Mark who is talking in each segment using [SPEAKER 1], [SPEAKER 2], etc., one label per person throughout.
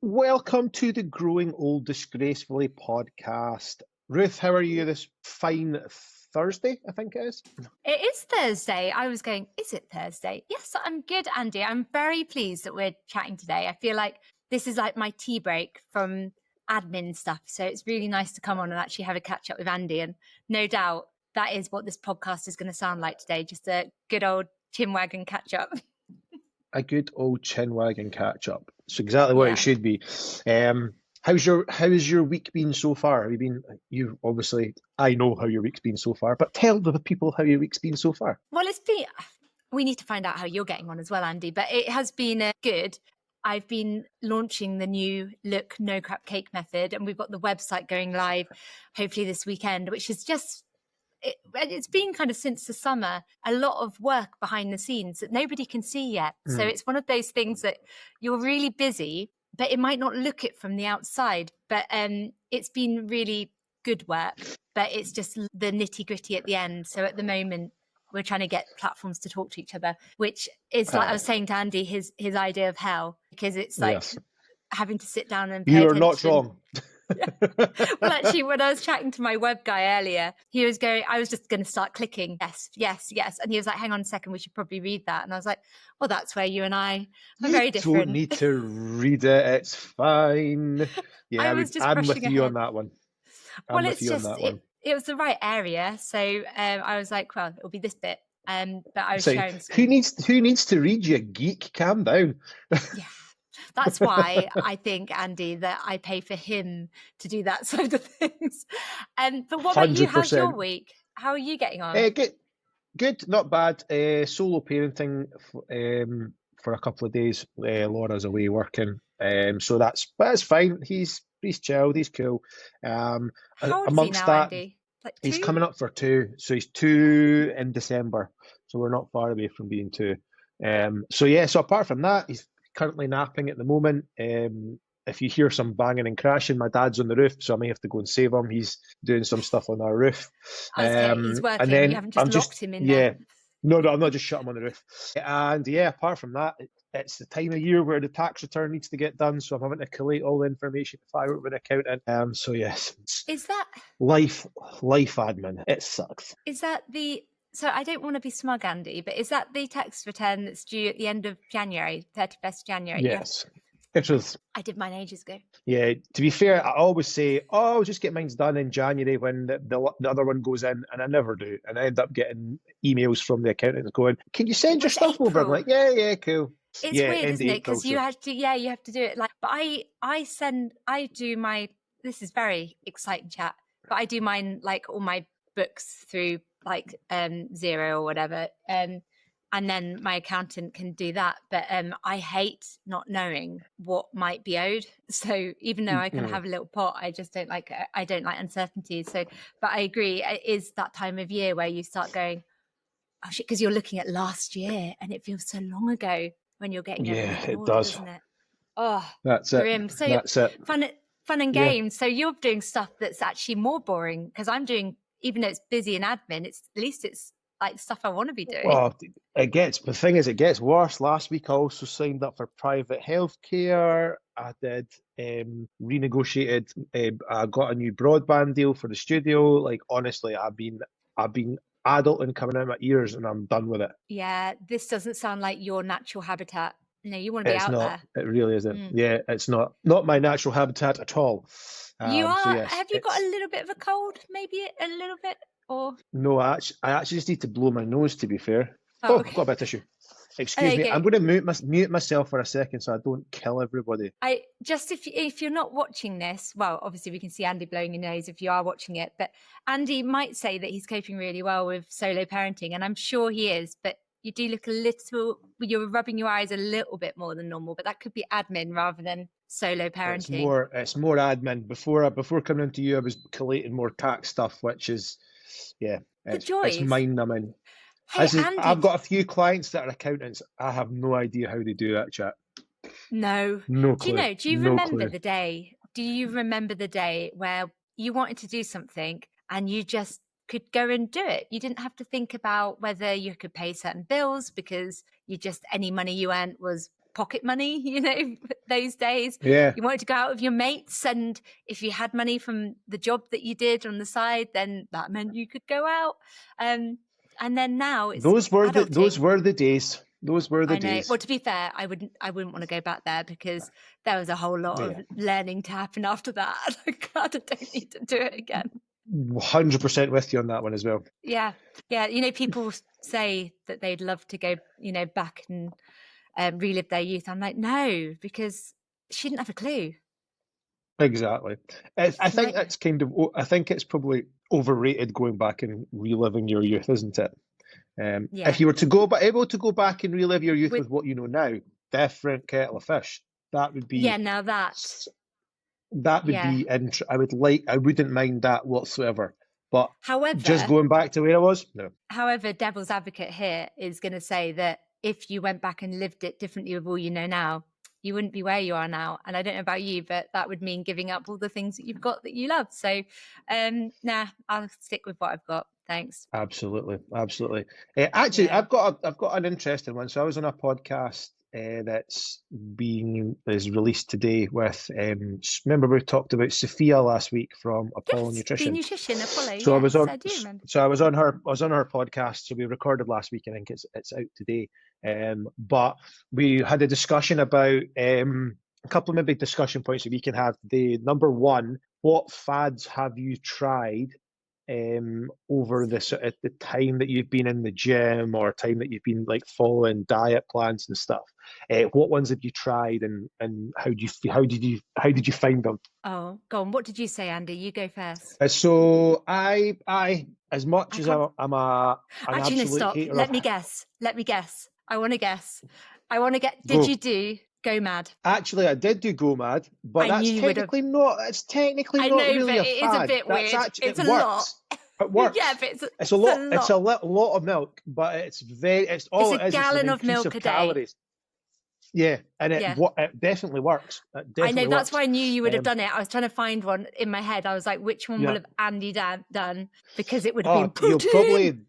[SPEAKER 1] Welcome to the Growing Old Disgracefully podcast. Ruth, how are you this fine Thursday, I think it is?
[SPEAKER 2] It is Thursday. I was going, is it Thursday? Yes, I'm good, Andy. I'm very pleased that we're chatting today. I feel like this is like my tea break from admin stuff. So it's really nice to come on and actually have a catch up with Andy. And no doubt that is what this podcast is going to sound like today. Just a good old chinwag and catch up.
[SPEAKER 1] A good old chinwag and catch up. It's exactly what it should be. How's your week been so far? You obviously, I know how your week's been so far, but tell the people how your week's been so far.
[SPEAKER 2] Well, we need to find out how you're getting on as well, Andy, but it has been good. I've been launching the new Look No Crap Cake method, and we've got the website going live hopefully this weekend, which is just, it's been kind of since the summer, a lot of work behind the scenes that nobody can see yet. So it's one of those things that you're really busy, but it might not look it from the outside. But it's been really good work, but it's just the nitty gritty at the end. So at the moment, we're trying to get platforms to talk to each other, which is like I was saying to Andy, his idea of hell, because it's like having to sit down and pay attention.
[SPEAKER 1] You're not wrong.
[SPEAKER 2] Well, actually, when I was chatting to my web guy earlier, he was going, I was just going to start clicking yes. And he was like, hang on a second, we should probably read that. And I was like, well, that's where you and I are very different.
[SPEAKER 1] You don't need to read it. It's fine. Yeah, I'm with you on that one.
[SPEAKER 2] Well, it's just, it was the right area. So I was like, well, it'll be this bit. But I was showing some...
[SPEAKER 1] Who needs to read you, geek? Calm down.
[SPEAKER 2] Yeah. That's why I think, Andy, that I pay for him to do that side of things. But what about you? How's your week? How are you getting on?
[SPEAKER 1] Good, not bad. Solo parenting for a couple of days. Laura's away working, so that's fine. He's chilled. He's cool.
[SPEAKER 2] How old is he now, Andy? Like 2?
[SPEAKER 1] He's coming up for 2, so he's 2 in December. So we're not far away from being 2. So apart from that, he's currently napping at the moment. If you hear some banging and crashing, my dad's on the roof, so I may have to go and save him. He's doing some stuff on our roof.
[SPEAKER 2] He's working. And then you haven't just locked him in there.
[SPEAKER 1] No, I'm not just shut him on the roof. And apart from that, it's the time of year where the tax return needs to get done, so I'm having to collate all the information to file with an accountant. So yes,
[SPEAKER 2] is that
[SPEAKER 1] life admin? It sucks.
[SPEAKER 2] Is that the... So I don't want to be smug, Andy, but is that the tax return that's due at the end of January, 31st January?
[SPEAKER 1] Yes. It was.
[SPEAKER 2] I did mine ages ago.
[SPEAKER 1] Yeah, to be fair, I always say, I'll just get mine done in January when the other one goes in, and I never do. And I end up getting emails from the accountant going, can you send your stuff over? I'm like, yeah, cool.
[SPEAKER 2] It's weird, isn't it? Because you have to do it. Like, but I do my, this is very exciting chat, but I do mine, like all my books through like Xero or whatever, and then my accountant can do that. But I hate not knowing what might be owed. So even though I can have a little pot, I don't like uncertainty. So, but I agree, it is that time of year where you start going, oh shit, because you're looking at last year and it feels so long ago when you're getting everything in order, doesn't it? Oh,
[SPEAKER 1] that's
[SPEAKER 2] grim.
[SPEAKER 1] it.
[SPEAKER 2] So
[SPEAKER 1] that's it.
[SPEAKER 2] Fun and games. So you're doing stuff that's actually more boring, because I'm doing, even though it's busy in admin, at least it's like stuff I want to be doing.
[SPEAKER 1] Well, it gets worse. Last week I also signed up for private healthcare. I did renegotiated. I got a new broadband deal for the studio. Like, honestly, I've been adult and coming out of my ears, and I'm done with it.
[SPEAKER 2] Yeah, this doesn't sound like your natural habitat. No, you want to be out there.
[SPEAKER 1] It really isn't. Yeah, it's not my natural habitat at all.
[SPEAKER 2] You are.
[SPEAKER 1] So yes,
[SPEAKER 2] have you got a little bit of a cold? Maybe a little bit, or
[SPEAKER 1] no? I actually just need to blow my nose. To be fair.
[SPEAKER 2] Okay.
[SPEAKER 1] I've got a bit of tissue. Excuse me. I'm going to mute myself for a second so I don't kill everybody.
[SPEAKER 2] If you're not watching this, well, obviously we can see Andy blowing your nose if you are watching it. But Andy might say that he's coping really well with solo parenting, and I'm sure he is. But you do look you're rubbing your eyes a little bit more than normal. But that could be admin rather than solo parenting.
[SPEAKER 1] It's more admin. Before coming into you, I was collating more tax stuff, which is it's mind numbing.
[SPEAKER 2] Hey, Andy,
[SPEAKER 1] I've got a few clients that are accountants. I have no idea how they do that, chat.
[SPEAKER 2] No clue. Do you remember the day? Do you remember the day where you wanted to do something and you just could go and do it? You didn't have to think about whether you could pay certain bills, because any money you earned was pocket money, those days.
[SPEAKER 1] Yeah.
[SPEAKER 2] You wanted to go out with your mates, and if you had money from the job that you did on the side, then that meant you could go out. And then now it's
[SPEAKER 1] Those were the
[SPEAKER 2] adulting.
[SPEAKER 1] days. Those were the
[SPEAKER 2] I know.
[SPEAKER 1] days.
[SPEAKER 2] Well, to be fair, I wouldn't want to go back there, because there was a whole lot of learning to happen after that. I kind of don't need to do it again.
[SPEAKER 1] 100% with you on that one as well.
[SPEAKER 2] Yeah. People say that they'd love to go, back and relive their youth. I'm like, no, because she didn't have a clue.
[SPEAKER 1] Exactly. I think that's I think it's probably overrated going back and reliving your youth, isn't it? If you were able to go back and relive your youth with what you know now, different kettle of fish. That would be
[SPEAKER 2] now that
[SPEAKER 1] be I wouldn't mind that whatsoever. But
[SPEAKER 2] however,
[SPEAKER 1] just going back to where I was, no.
[SPEAKER 2] However, devil's advocate here is going to say that if you went back and lived it differently with all you know now, you wouldn't be where you are now. And I don't know about you, but that would mean giving up all the things that you've got that you love. So, I'll stick with what I've got. Thanks.
[SPEAKER 1] Absolutely. Actually, I've got an interesting one. So I was on a podcast that's is released today with remember we talked about Sophia last week from Apollo Nutrition.
[SPEAKER 2] The nutrition Apollo.
[SPEAKER 1] So
[SPEAKER 2] yes, I do remember.
[SPEAKER 1] So I was on her podcast. So we recorded last week. I think it's out today. But we had a discussion about a couple of maybe discussion points that we can have today. Number one, what fads have you tried over the time that you've been in the gym, or time that you've been like following diet plans and stuff? What ones have you tried, and how did you find them?
[SPEAKER 2] Oh, go on. What did you say, Andy? You go first.
[SPEAKER 1] So I as much as I'm an absolute hater.
[SPEAKER 2] Let me guess. I want to guess. Did you do Go Mad?
[SPEAKER 1] Actually, I did do Go Mad, but that's technically not. It's technically not really a fad.
[SPEAKER 2] It is a bit weird. It's a lot.
[SPEAKER 1] It works.
[SPEAKER 2] Yeah, but
[SPEAKER 1] it's a lot. It's a lot of milk, but it's a
[SPEAKER 2] gallon of milk a day.
[SPEAKER 1] Calories. Yeah, and it definitely works.
[SPEAKER 2] I know, that's why I knew you would have done it. I was trying to find one in my head. I was like, which one will have Andy done? Because it would have been protein.
[SPEAKER 1] You'll probably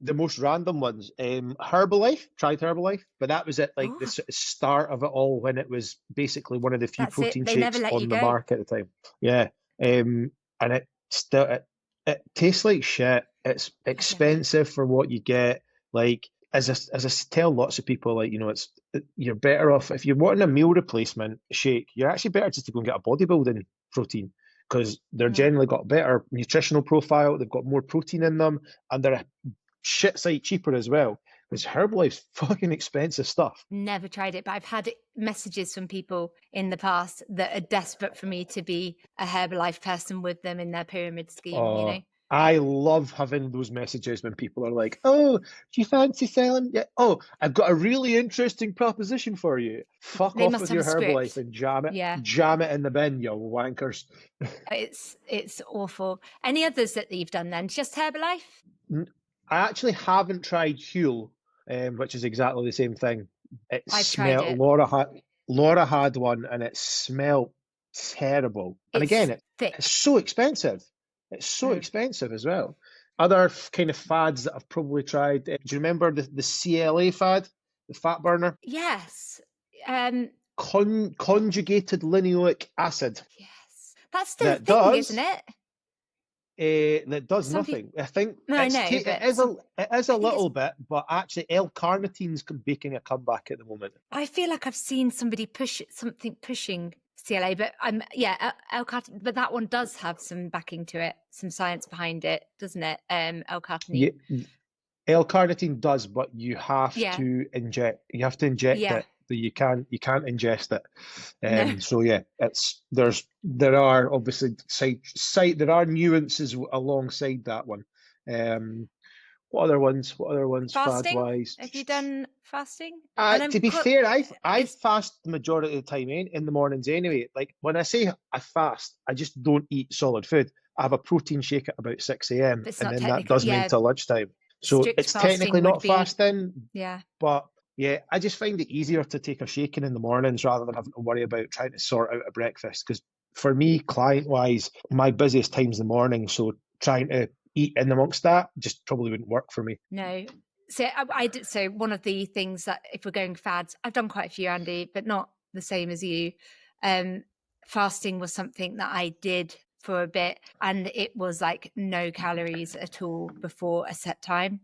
[SPEAKER 1] the most random ones. Herbalife, tried Herbalife, but that was at like the start of it all, when it was basically one of the few protein shakes on the market at the time. Yeah, and it still it tastes like shit. It's expensive for what you get. Like as I tell lots of people, like, you're better off if you're wanting a meal replacement shake. You're actually better just to go and get a bodybuilding protein, because they're generally got better nutritional profile. They've got more protein in them, and they're a shit sight cheaper as well. Because Herbalife's fucking expensive stuff.
[SPEAKER 2] Never tried it, but I've had messages from people in the past that are desperate for me to be a Herbalife person with them in their pyramid scheme.
[SPEAKER 1] I love having those messages when people are like, "Oh, do you fancy selling? Yeah. Oh, I've got a really interesting proposition for you. Fuck off with your Herbalife and jam it in the bin, you wankers."
[SPEAKER 2] It's awful. Any others that you've done then? Just Herbalife?
[SPEAKER 1] I actually haven't tried Huel, which is exactly the same thing.
[SPEAKER 2] Tried it.
[SPEAKER 1] Laura had one, and it smelled terrible. And again, it's so expensive. It's so expensive as well. Other kind of fads that I've probably tried. Do you remember the CLA fad, the fat burner?
[SPEAKER 2] Yes.
[SPEAKER 1] Conjugated linoleic acid.
[SPEAKER 2] Yes, that's still a thing, isn't it?
[SPEAKER 1] That does nothing. I think it is a little bit, but actually L-carnitine's making a comeback at the moment.
[SPEAKER 2] I feel like I've seen somebody pushing CLA, but L-carnitine, but that one does have some backing to it, some science behind it, doesn't it? L-carnitine. Yeah,
[SPEAKER 1] L-carnitine does, but you have to inject. You have to inject it. You can't ingest it.
[SPEAKER 2] No.
[SPEAKER 1] So yeah, there are obviously there are nuances alongside that one. What other ones?
[SPEAKER 2] Fasting?
[SPEAKER 1] Fad-wise?
[SPEAKER 2] Have you done fasting?
[SPEAKER 1] To be fair, I fast the majority of the time in the mornings anyway. Like when I say I fast, I just don't eat solid food. I have a protein shake at about 6 a.m. and then that does me until lunchtime. So it's technically not fasting.
[SPEAKER 2] Yeah.
[SPEAKER 1] But yeah, I just find it easier to take a shaking in the mornings rather than having to worry about trying to sort out a breakfast. Because for me, client-wise, my busiest time's the morning, so trying to eat in amongst that just probably wouldn't work for me.
[SPEAKER 2] No, So I did. So one of the things that, if we're going fads, I've done quite a few, Andy, but not the same as you. Fasting was something that I did for a bit, and it was like no calories at all before a set time.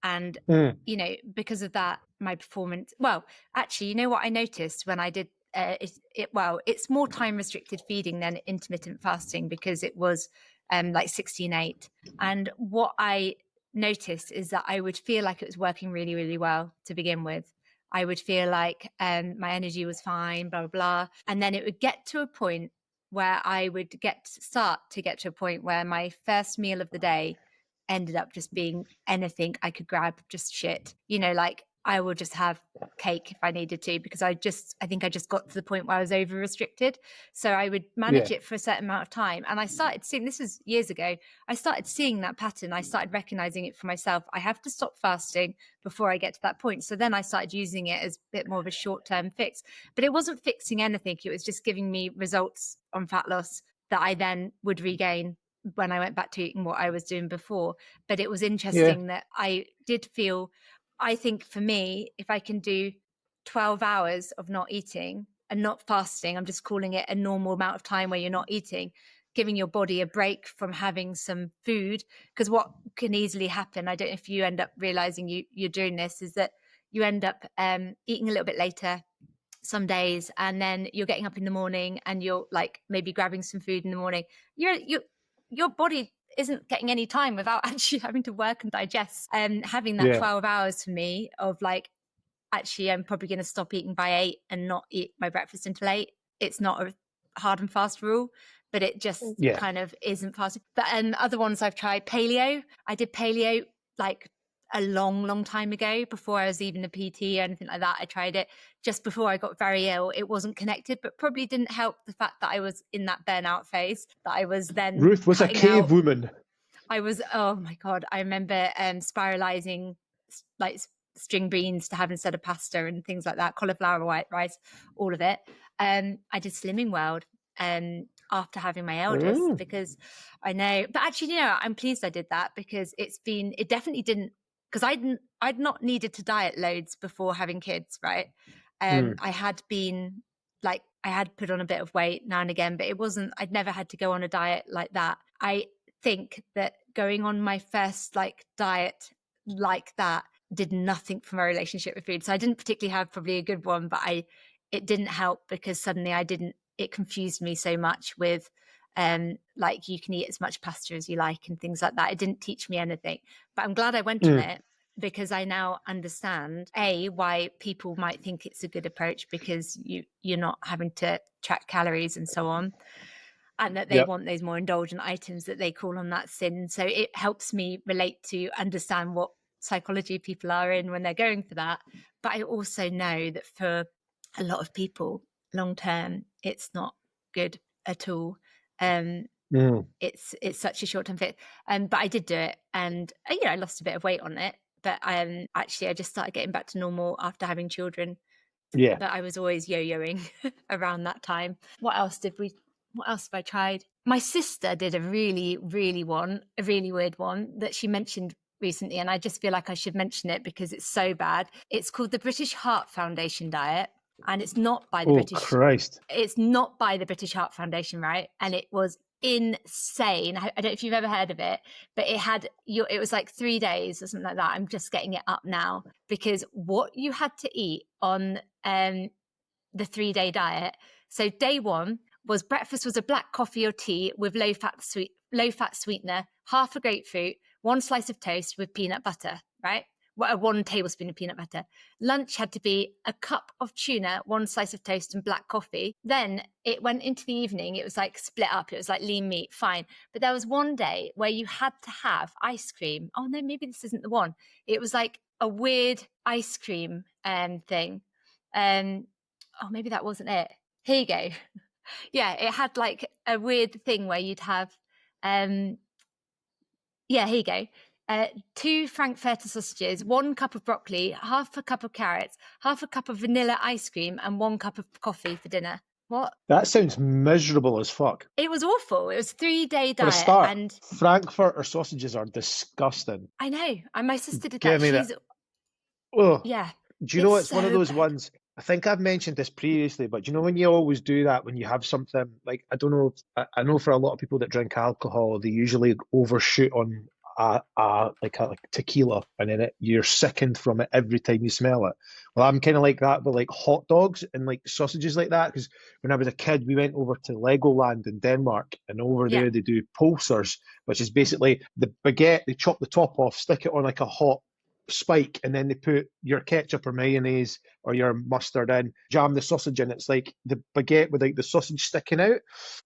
[SPEAKER 2] And, you know, because of that, my performance, well, actually, you know what I noticed when I did it's more time restricted feeding than intermittent fasting, because it was like 16/8. And what I noticed is that I would feel like it was working really, really well to begin with. I would feel like my energy was fine, blah, blah, blah. And then it would get to a point where I would start to get to a point where my first meal of the day ended up just being anything I could grab, just shit. You know, like I would just have cake if I needed to, because I think I just got to the point where I was over restricted. So I would manage it for a certain amount of time. And I started seeing, this was years ago, I started seeing that pattern. I started recognizing it for myself. I have to stop fasting before I get to that point. So then I started using it as a bit more of a short-term fix, but it wasn't fixing anything. It was just giving me results on fat loss that I then would regain when I went back to eating what I was doing before. But it was interesting that I did feel, I think for me, if I can do 12 hours of not eating and not fasting, I'm just calling it a normal amount of time where you're not eating, giving your body a break from having some food. Because what can easily happen, I don't know if you end up realizing you're doing this, is that you end up eating a little bit later some days, and then you're getting up in the morning and you're like maybe grabbing some food in the morning. Your body isn't getting any time without actually having to work and digest. And having that 12 hours for me of like, actually, I'm probably going to stop eating by 8 and not eat my breakfast until 8. It's not a hard and fast rule, but it just kind of isn't fast. But other ones I've tried, paleo. I did paleo like a long time ago, before I was even a PT or anything like that. I tried it just before I got very ill. It wasn't connected, but probably didn't help the fact that I was in that burnout phase, that I was then
[SPEAKER 1] Ruth was a cave woman.
[SPEAKER 2] I was, oh my God. I remember spiralizing like string beans to have instead of pasta and things like that, cauliflower, white rice, all of it. I did Slimming World after having my eldest, because I know, but actually, you know, I'm pleased I did that, because it definitely didn't, because I'd not needed to diet loads before having kids, right? I had been like, I had put on a bit of weight now and again, but I'd never had to go on a diet like that. I think that going on my first like diet like that did nothing for my relationship with food. So I didn't particularly have probably a good one, but it didn't help, because suddenly it confused me so much with like you can eat as much pasta as you like and things like that. It didn't teach me anything, but I'm glad I went on it, because I now understand why people might think it's a good approach, because you're not having to track calories and so on, and that they want those more indulgent items that they call on that sin. So it helps me relate to understand what psychology people are in when they're going for that. But I also know that for a lot of people, long term, it's not good at all. It's such a short term fit. But I did do it, and I lost a bit of weight on it. But actually, I just started getting back to normal after having children.
[SPEAKER 1] Yeah.
[SPEAKER 2] But I was always yo-yoing around that time. What else have I tried? My sister did a really, really weird one that she mentioned recently, and I just feel like I should mention it because it's so bad. It's called the British Heart Foundation diet, and it's not by the It's not by the British Heart Foundation, right? And it was insane. I don't know if you've ever heard of it, but it was like 3 days or something like that. I'm just getting it up now, because what you had to eat on the 3-day diet. So day 1 was breakfast was a black coffee or tea with low fat sweetener, half a grapefruit, 1 slice of toast with peanut butter, right? 1 tablespoon of peanut butter. Lunch had to be a cup of tuna, 1 slice of toast and black coffee. Then it went into the evening. It was like split up. It was like lean meat, fine. But there was one day where you had to have ice cream. Oh no, maybe this isn't the one. It was like a weird ice cream thing. Oh, maybe that wasn't it. Here you go. Yeah, it had like a weird thing where you'd have, here you go. 2 Frankfurter sausages, 1 cup of broccoli, half a cup of carrots, half a cup of vanilla ice cream, and 1 cup of coffee for dinner. What?
[SPEAKER 1] That sounds miserable as fuck.
[SPEAKER 2] It was awful. It was a 3-day diet.
[SPEAKER 1] For a start, and Frankfurter sausages are disgusting.
[SPEAKER 2] I know. And my sister did that.
[SPEAKER 1] Oh,
[SPEAKER 2] Yeah,
[SPEAKER 1] do you know
[SPEAKER 2] it's
[SPEAKER 1] it's one of
[SPEAKER 2] so
[SPEAKER 1] those
[SPEAKER 2] bad.
[SPEAKER 1] ones? I think I've mentioned this previously, but do you know when you always do that when you have something like I don't know, I know for a lot of people that drink alcohol, they usually overshoot on like tequila, and then you're sickened from it every time you smell it. Well, I'm kind of like that with like hot dogs and like sausages like that because when I was a kid, we went over to Legoland in Denmark, and over
[SPEAKER 2] Yeah,
[SPEAKER 1] there they do pulsars, which is basically the baguette. They chop the top off, stick it on like a hot spike, and then they put your ketchup or mayonnaise or your mustard in, jam the sausage in. It's like the baguette with like the sausage sticking out.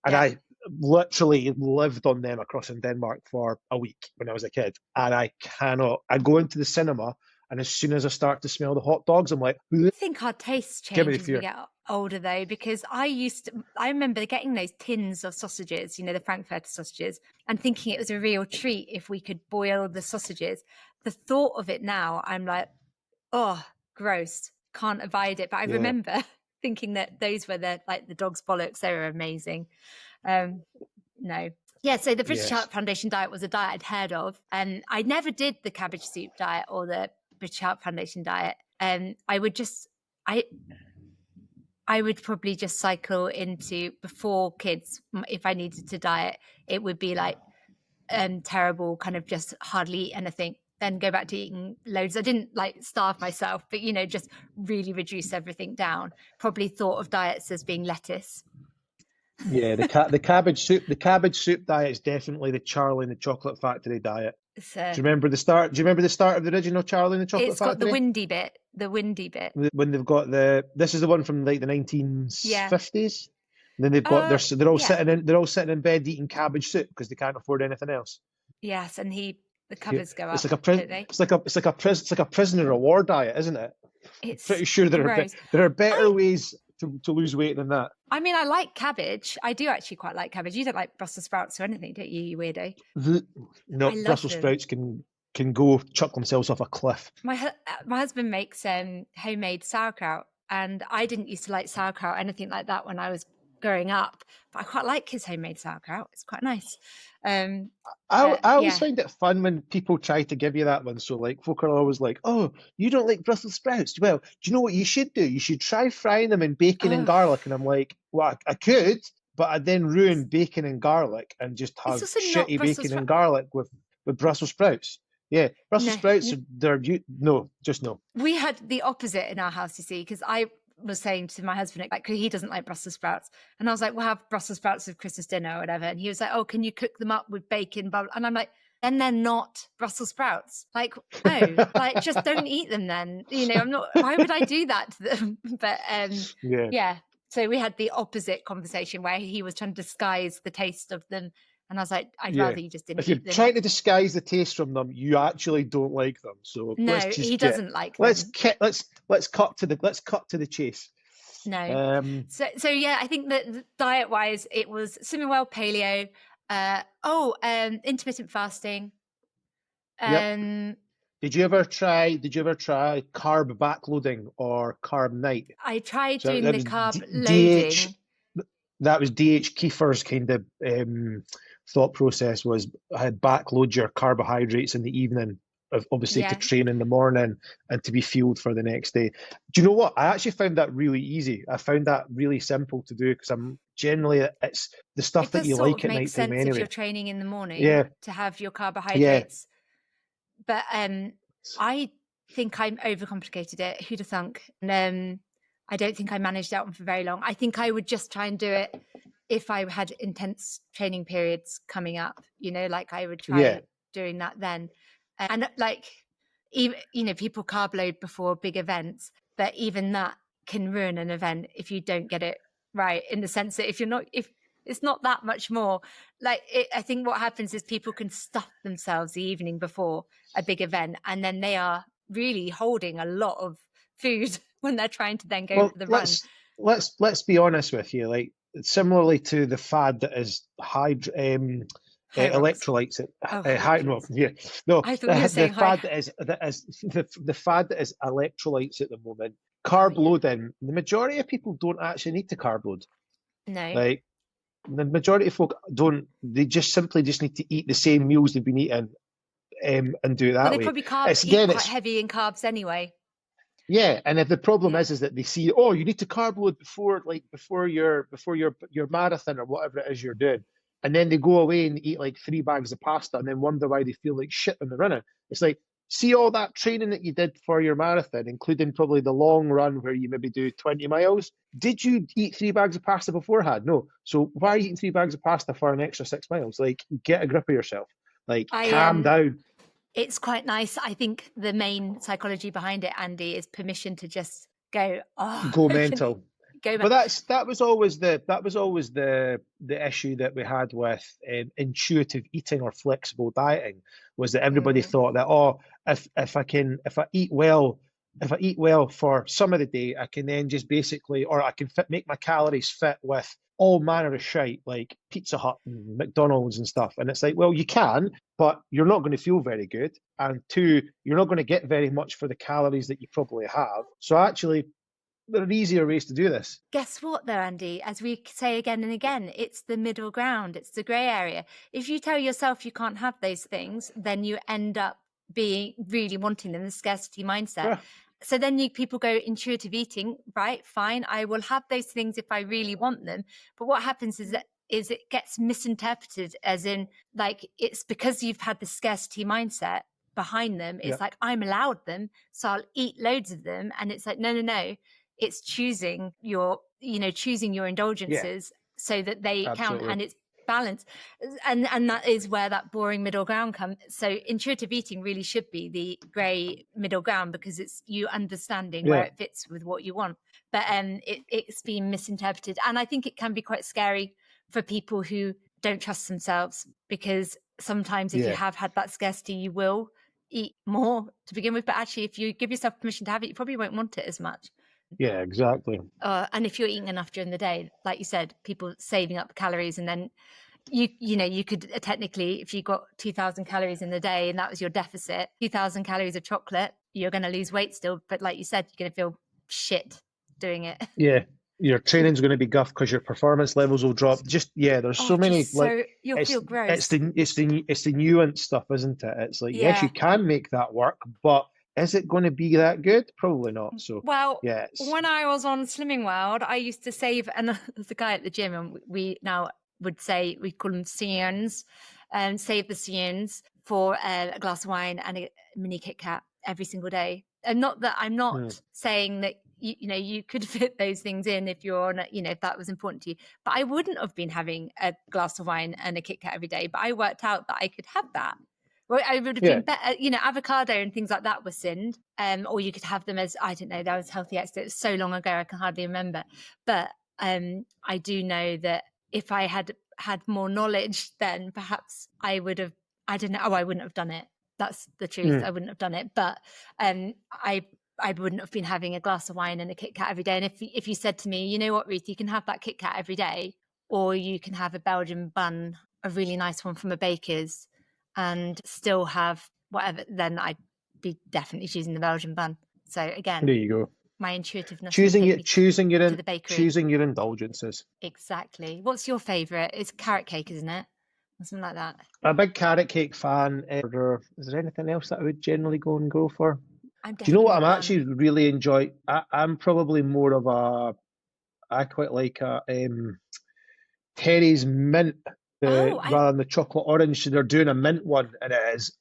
[SPEAKER 1] And
[SPEAKER 2] yeah.
[SPEAKER 1] I literally lived on them across in Denmark for a week when I was a kid. And I cannot, I go into the cinema, and as soon as I start to smell the hot dogs, I'm like,
[SPEAKER 2] I think our tastes
[SPEAKER 1] give me
[SPEAKER 2] change
[SPEAKER 1] the
[SPEAKER 2] as we
[SPEAKER 1] fear.
[SPEAKER 2] get older, though, because I remember getting those tins of sausages, the Frankfurter sausages, and thinking it was a real treat if we could boil the sausages. The thought of it now, I'm like, oh, gross, can't abide it. But I
[SPEAKER 1] Yeah.
[SPEAKER 2] remember thinking that those were the dog's bollocks. They were amazing. No. Yeah, so the British
[SPEAKER 1] Yes.
[SPEAKER 2] Heart Foundation diet was a diet I'd heard of, and I never did the cabbage soup diet or the British Heart Foundation diet. I would just, I would probably just cycle into before kids. If I needed to diet, it would be like terrible, kind of just hardly eat anything, then go back to eating loads. I didn't like starve myself, but just really reduce everything down. Probably thought of diets as being lettuce.
[SPEAKER 1] Yeah, the cabbage soup diet is definitely the Charlie and the Chocolate Factory diet.
[SPEAKER 2] So
[SPEAKER 1] Do you remember the start? Do you remember the start of the original Charlie and the Chocolate
[SPEAKER 2] it's got the
[SPEAKER 1] Factory?
[SPEAKER 2] windy bit, the windy bit.
[SPEAKER 1] When they've got this is the one from like the
[SPEAKER 2] Yeah.
[SPEAKER 1] 1950s. And then they've got they're all
[SPEAKER 2] Yeah.
[SPEAKER 1] sitting in bed eating cabbage soup because they can't afford anything else.
[SPEAKER 2] Yes, and the
[SPEAKER 1] Yeah.
[SPEAKER 2] covers go
[SPEAKER 1] It's
[SPEAKER 2] up,
[SPEAKER 1] like a pris
[SPEAKER 2] don't they?
[SPEAKER 1] it's like a prisoner of war diet, isn't it? I'm
[SPEAKER 2] It's
[SPEAKER 1] pretty sure
[SPEAKER 2] gross.
[SPEAKER 1] there are better
[SPEAKER 2] I
[SPEAKER 1] ways to lose weight than that.
[SPEAKER 2] I mean, I like cabbage. I do actually quite like cabbage. You don't like Brussels sprouts or anything, don't you, you weirdo?
[SPEAKER 1] The, no,
[SPEAKER 2] I love
[SPEAKER 1] Brussels
[SPEAKER 2] them.
[SPEAKER 1] sprouts can go chuck themselves off a cliff.
[SPEAKER 2] My husband makes homemade sauerkraut, and I didn't used to like sauerkraut or anything like that when I was growing up, but I quite like his homemade sauerkraut. It's quite nice.
[SPEAKER 1] I always
[SPEAKER 2] Yeah.
[SPEAKER 1] find it fun when people try to give you that one. So like folk are always like, "Oh, you don't like Brussels sprouts? Well, do you know what you should do? You should try frying them in bacon and
[SPEAKER 2] Oh,
[SPEAKER 1] garlic." And I'm like, "Well, I could, but I'd then ruin bacon and garlic and just
[SPEAKER 2] it's
[SPEAKER 1] have
[SPEAKER 2] also not
[SPEAKER 1] shitty
[SPEAKER 2] Brussels
[SPEAKER 1] bacon and
[SPEAKER 2] sprout.
[SPEAKER 1] garlic with Brussels sprouts." Yeah, Brussels
[SPEAKER 2] No,
[SPEAKER 1] sprouts no, just no.
[SPEAKER 2] we had the opposite in our house, you see, because I was saying to my husband, like, he doesn't like Brussels sprouts. And I was like, we'll have Brussels sprouts with Christmas dinner or whatever. And he was like, oh, can you cook them up with bacon? Blah, blah. And I'm like, then they're not Brussels sprouts. Like, oh, like, just don't eat them then. I'm not, why would I do that to them? But
[SPEAKER 1] Yeah.
[SPEAKER 2] yeah. So we had the opposite conversation where he was trying to disguise the taste of them. And I was like, I'd
[SPEAKER 1] Yeah.
[SPEAKER 2] rather you just didn't
[SPEAKER 1] If you're
[SPEAKER 2] eat them.
[SPEAKER 1] trying to disguise the taste from them, you actually don't like them. So
[SPEAKER 2] No,
[SPEAKER 1] let's just
[SPEAKER 2] he doesn't like them.
[SPEAKER 1] let's cut to the chase.
[SPEAKER 2] No. So yeah, I think that diet wise, it was swimming well, paleo. Intermittent fasting.
[SPEAKER 1] Yep. Did you ever try carb backloading or carb night?
[SPEAKER 2] I tried
[SPEAKER 1] So
[SPEAKER 2] doing
[SPEAKER 1] that
[SPEAKER 2] the
[SPEAKER 1] was
[SPEAKER 2] carb
[SPEAKER 1] DH.
[SPEAKER 2] loading.
[SPEAKER 1] That was DH Kiefer's kind of thought process was I had backload your carbohydrates in the evening, obviously to
[SPEAKER 2] Yeah,
[SPEAKER 1] train in the morning and to be fueled for the next day. Do you know what? I actually found that really easy. I found that really simple to do because I'm generally it's the stuff
[SPEAKER 2] it
[SPEAKER 1] that
[SPEAKER 2] does
[SPEAKER 1] you
[SPEAKER 2] sort
[SPEAKER 1] like
[SPEAKER 2] of
[SPEAKER 1] at
[SPEAKER 2] make
[SPEAKER 1] nighttime
[SPEAKER 2] sense if you're
[SPEAKER 1] anyway.
[SPEAKER 2] training in the morning
[SPEAKER 1] Yeah,
[SPEAKER 2] to have your
[SPEAKER 1] yeah.
[SPEAKER 2] carbohydrates. But I think I overcomplicated it. Who'd have thunk? And I don't think I managed that one for very long. I think I would just try and do it if I had intense training periods coming up, like I would
[SPEAKER 1] Yeah.
[SPEAKER 2] try doing that then. And like, even, people carb load before big events, but even that can ruin an event if you don't get it right, in the sense that if it's not that much more, like I think what happens is people can stuff themselves the evening before a big event, and then they are really holding a lot of food when they're trying to then go
[SPEAKER 1] Well,
[SPEAKER 2] for the run.
[SPEAKER 1] let's be honest with you. Like similarly to the fad that is
[SPEAKER 2] High rocks.
[SPEAKER 1] electrolytes.
[SPEAKER 2] Oh,
[SPEAKER 1] High, no,
[SPEAKER 2] electrolytes.
[SPEAKER 1] yeah, no.
[SPEAKER 2] I thought you were saying high.
[SPEAKER 1] The fad that is electrolytes at the moment.
[SPEAKER 2] Oh,
[SPEAKER 1] Carb
[SPEAKER 2] yeah.
[SPEAKER 1] loading. The majority of people don't actually need to carb load.
[SPEAKER 2] No.
[SPEAKER 1] Like the majority of folk don't. They just simply just need to eat the same meals they've been eating, and do it
[SPEAKER 2] Well,
[SPEAKER 1] that
[SPEAKER 2] they
[SPEAKER 1] way.
[SPEAKER 2] probably
[SPEAKER 1] It's
[SPEAKER 2] eat
[SPEAKER 1] again,
[SPEAKER 2] quite
[SPEAKER 1] it's
[SPEAKER 2] heavy in carbs anyway.
[SPEAKER 1] Yeah, and if the problem
[SPEAKER 2] Yeah.
[SPEAKER 1] is that they see, oh, you need to carb load before your marathon or whatever it is you're doing, and then they go away and eat like 3 bags of pasta and then wonder why they feel like shit when they're running. It's like, see all that training that you did for your marathon, including probably the long run where you maybe do 20 miles. Did you eat 3 bags of pasta beforehand? No. So why are you eating 3 bags of pasta for an extra 6 miles? Like, get a grip of yourself. Like, calm
[SPEAKER 2] I
[SPEAKER 1] down.
[SPEAKER 2] It's quite nice. I think the main psychology behind it, Andy, is permission to just go, oh,
[SPEAKER 1] Go
[SPEAKER 2] I can
[SPEAKER 1] mental.
[SPEAKER 2] go
[SPEAKER 1] But
[SPEAKER 2] back.
[SPEAKER 1] that was always the issue that we had with intuitive eating or flexible dieting, was that everybody
[SPEAKER 2] Mm.
[SPEAKER 1] thought that, oh, if I eat well for some of the day, I can then just basically, or I can make my calories fit with all manner of shite like Pizza Hut and McDonald's and stuff. And it's like, well, you can, but you're not going to feel very good. And two, you're not going to get very much for the calories that you probably have. So actually, there are easier ways to do this.
[SPEAKER 2] Guess what, though, Andy? As we say again and again, it's the middle ground. It's the grey area. If you tell yourself you can't have those things, then you end up being really wanting them, the scarcity mindset.
[SPEAKER 1] Yeah.
[SPEAKER 2] So then people go intuitive eating, right? Fine, I will have those things if I really want them. But what happens is it gets misinterpreted as in, like, it's because you've had the scarcity mindset behind them. It's
[SPEAKER 1] Yeah.
[SPEAKER 2] like, I'm allowed them, so I'll eat loads of them. And it's like, no. It's choosing your indulgences so that they count,
[SPEAKER 1] Absolutely.
[SPEAKER 2] and it's balance. And that is where that boring middle ground comes. So intuitive eating really should be the grey middle ground, because it's you understanding where
[SPEAKER 1] Yeah.
[SPEAKER 2] it fits with what you want. But it's been misinterpreted, and I think it can be quite scary for people who don't trust themselves, because sometimes if you
[SPEAKER 1] Yeah.
[SPEAKER 2] have had that scarcity, you will eat more to begin with. But actually, if you give yourself permission to have it, you probably won't want it as much.
[SPEAKER 1] Yeah, exactly.
[SPEAKER 2] And if you're eating enough during the day, like you said, people saving up calories, and then you could technically, if you got 2,000 calories in the day and that was your deficit, 2,000 calories of chocolate, you're going to lose weight still. But like you said, you're going to feel shit doing it.
[SPEAKER 1] Yeah. Your training's going to be guff because your performance levels will drop. There's so many, like,
[SPEAKER 2] You'll feel gross.
[SPEAKER 1] it's the nuance stuff, isn't it? It's like, yes,
[SPEAKER 2] Yeah.
[SPEAKER 1] you can make that work, but is it going to be that good? Probably not. So
[SPEAKER 2] Well,
[SPEAKER 1] yeah,
[SPEAKER 2] when I was on Slimming World, I used to save, and there's a guy at the gym, and we now would say, we call them cians, and save the cians for a glass of wine and a mini KitKat every single day. And not that I'm not saying that you could fit those things in if you're on, if that was important to you. But I wouldn't have been having a glass of wine and a KitKat every day. But I worked out that I could have that. Well, I would have been better, avocado and things like that were sinned. Or you could have them as, I don't know, that was healthy extra. It was so long ago, I can hardly remember. But I do know that if I had more knowledge, then perhaps I would have, I don't know, I wouldn't have done it. That's the truth. I wouldn't have done it. But I wouldn't have been having a glass of wine and a KitKat every day. And if you said to me, you know what, Ruth, you can have that KitKat every day, or you can have a Belgian bun, a really nice one from a baker's, and still have whatever, then I'd be definitely choosing the Belgian bun. So again,
[SPEAKER 1] there you go.
[SPEAKER 2] my intuitiveness
[SPEAKER 1] Choosing
[SPEAKER 2] to the bakery.
[SPEAKER 1] Choosing your indulgences.
[SPEAKER 2] Exactly. What's your favourite? It's carrot cake, isn't it? Or something like that.
[SPEAKER 1] I'm a big carrot cake fan. Is there anything else that I would generally go and go for?
[SPEAKER 2] Do
[SPEAKER 1] you know what I'm actually really enjoy? I'm probably more of I quite like Terry's mint rather than the chocolate orange. So they're doing a mint one, and it is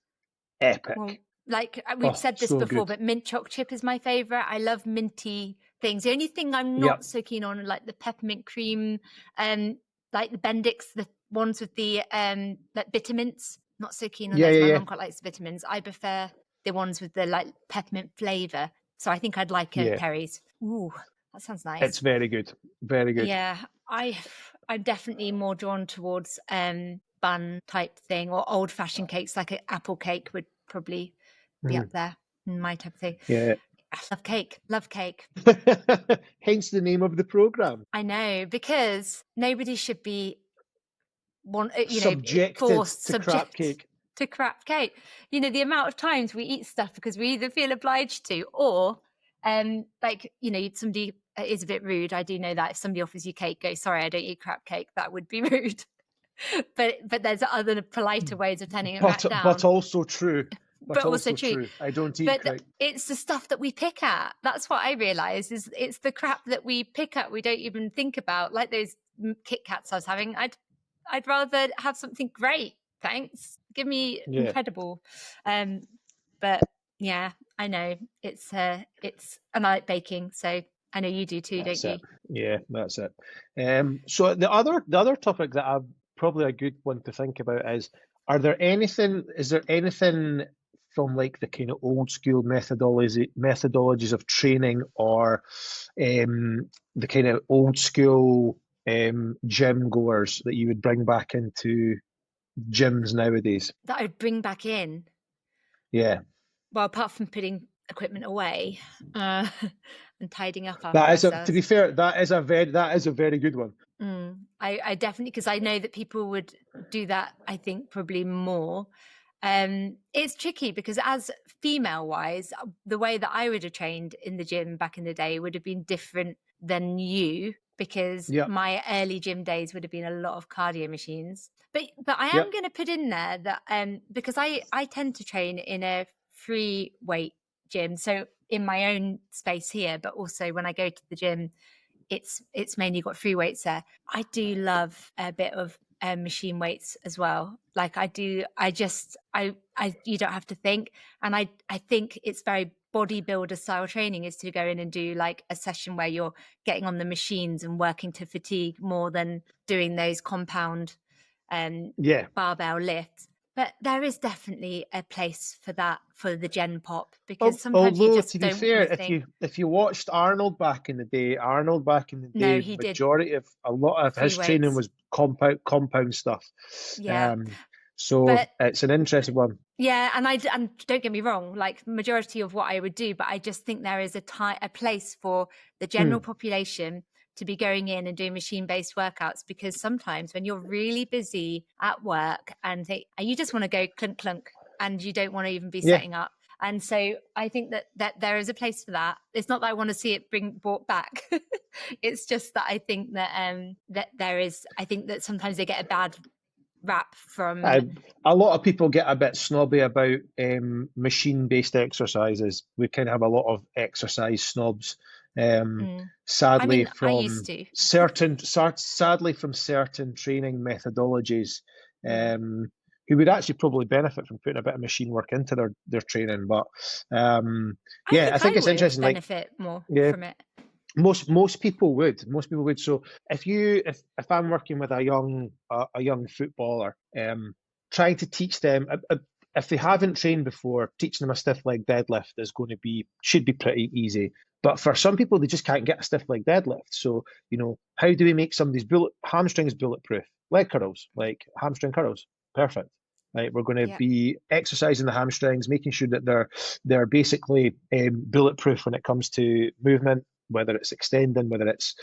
[SPEAKER 1] epic.
[SPEAKER 2] Well, like we've said this
[SPEAKER 1] so
[SPEAKER 2] before,
[SPEAKER 1] good.
[SPEAKER 2] but mint choc chip is my favourite. I love minty things. The only thing I'm not so keen on, like the peppermint cream, like the Bendix, the ones with the like bitter mints. Not so keen on those. My mum quite likes the vitamins. I prefer the ones with the like peppermint flavour. So I think I'd like a Terry's. Ooh, that sounds nice.
[SPEAKER 1] It's very good. Very good.
[SPEAKER 2] Yeah, I'm definitely more drawn towards bun type thing, or old fashioned cakes, like an apple cake would probably be up there, my type of thing.
[SPEAKER 1] Yeah.
[SPEAKER 2] I love cake.
[SPEAKER 1] Hence the name of the programme.
[SPEAKER 2] I know, because nobody should be
[SPEAKER 1] subjected to crap cake.
[SPEAKER 2] To crap cake. The amount of times we eat stuff because we either feel obliged to, or somebody is a bit rude. I do know that if somebody offers you cake, go, sorry, I don't eat crap cake. That would be rude. but there's other politer ways of turning it back down.
[SPEAKER 1] But also true. but
[SPEAKER 2] also
[SPEAKER 1] also
[SPEAKER 2] true.
[SPEAKER 1] true. I don't eat
[SPEAKER 2] But it's the stuff that we pick at. That's what I realise, is it's the crap that we pick at we don't even think about, like those KitKats I was having. I'd rather have something great, thanks. Give me incredible. But yeah, I know it's and I like baking, so I know you do too,
[SPEAKER 1] That's
[SPEAKER 2] don't
[SPEAKER 1] it.
[SPEAKER 2] you?
[SPEAKER 1] Yeah, that's it. So the other topic that I've probably a good one to think about is, is there anything from like the kind of old school methodologies of training, or the kind of old school gym goers that you would bring back into gyms nowadays?
[SPEAKER 2] That I would bring back in.
[SPEAKER 1] Yeah.
[SPEAKER 2] Well, apart from putting equipment away and tidying up after
[SPEAKER 1] That is to be
[SPEAKER 2] ourselves.
[SPEAKER 1] fair, that is a very good one.
[SPEAKER 2] I definitely, because I know that people would do that, I think probably more. It's tricky because as female wise, the way that I would have trained in the gym back in the day would have been different than you, because
[SPEAKER 1] Yep.
[SPEAKER 2] my early gym days would have been a lot of cardio machines. But I am
[SPEAKER 1] Yep.
[SPEAKER 2] going to put in there that because I tend to train in a free weight gym, so in my own space here, but also when I go to the gym, it's mainly got free weights there. I do love a bit of machine weights as well. Like I do, you don't have to think. And I think it's very bodybuilder style training is to go in and do like a session where you're getting on the machines and working to fatigue more than doing those compound
[SPEAKER 1] Yeah.
[SPEAKER 2] barbell lifts. But there is definitely a place for that for the gen pop, because sometimes you
[SPEAKER 1] Although,
[SPEAKER 2] just
[SPEAKER 1] to be
[SPEAKER 2] don't want
[SPEAKER 1] fair,
[SPEAKER 2] to think.
[SPEAKER 1] if you watched Arnold back in the day,
[SPEAKER 2] No, he did
[SPEAKER 1] majority of a lot of
[SPEAKER 2] free
[SPEAKER 1] his training
[SPEAKER 2] weights.
[SPEAKER 1] was compound stuff.
[SPEAKER 2] Yeah.
[SPEAKER 1] So
[SPEAKER 2] But
[SPEAKER 1] it's an interesting one.
[SPEAKER 2] yeah, and don't get me wrong, like majority of what I would do, but I just think there is a place for the general
[SPEAKER 1] Mm,
[SPEAKER 2] population to be going in and doing machine-based workouts, because sometimes when you're really busy at work and you just want to go clunk clunk and you don't want to even be
[SPEAKER 1] yeah,
[SPEAKER 2] setting up. And so I think that there is a place for that. It's not that I want to see it brought back. It's just that I think that there is. I think that sometimes they get a bad rap from.
[SPEAKER 1] a lot of people get a bit snobby about machine-based exercises. We kind of have a lot of exercise snobs.
[SPEAKER 2] I
[SPEAKER 1] Sadly,
[SPEAKER 2] mean, I used
[SPEAKER 1] from
[SPEAKER 2] to.
[SPEAKER 1] sadly from certain training methodologies, who would actually probably benefit from putting a bit of machine work into their training. But
[SPEAKER 2] I
[SPEAKER 1] yeah, I
[SPEAKER 2] think
[SPEAKER 1] think
[SPEAKER 2] I
[SPEAKER 1] it's
[SPEAKER 2] would
[SPEAKER 1] interesting. Like,
[SPEAKER 2] benefit more
[SPEAKER 1] yeah,
[SPEAKER 2] from it.
[SPEAKER 1] most people would. Most people would. So if I'm working with a young footballer, trying to teach them, if they haven't trained before, teaching them a stiff leg deadlift should be pretty easy. But for some people, they just can't get a stiff leg deadlift. So, how do we make somebody's hamstrings bulletproof? Leg curls, like hamstring curls, perfect. Right, we're going to
[SPEAKER 2] Yeah.
[SPEAKER 1] be exercising the hamstrings, making sure that they're basically bulletproof when it comes to movement, whether it's extending, whether it's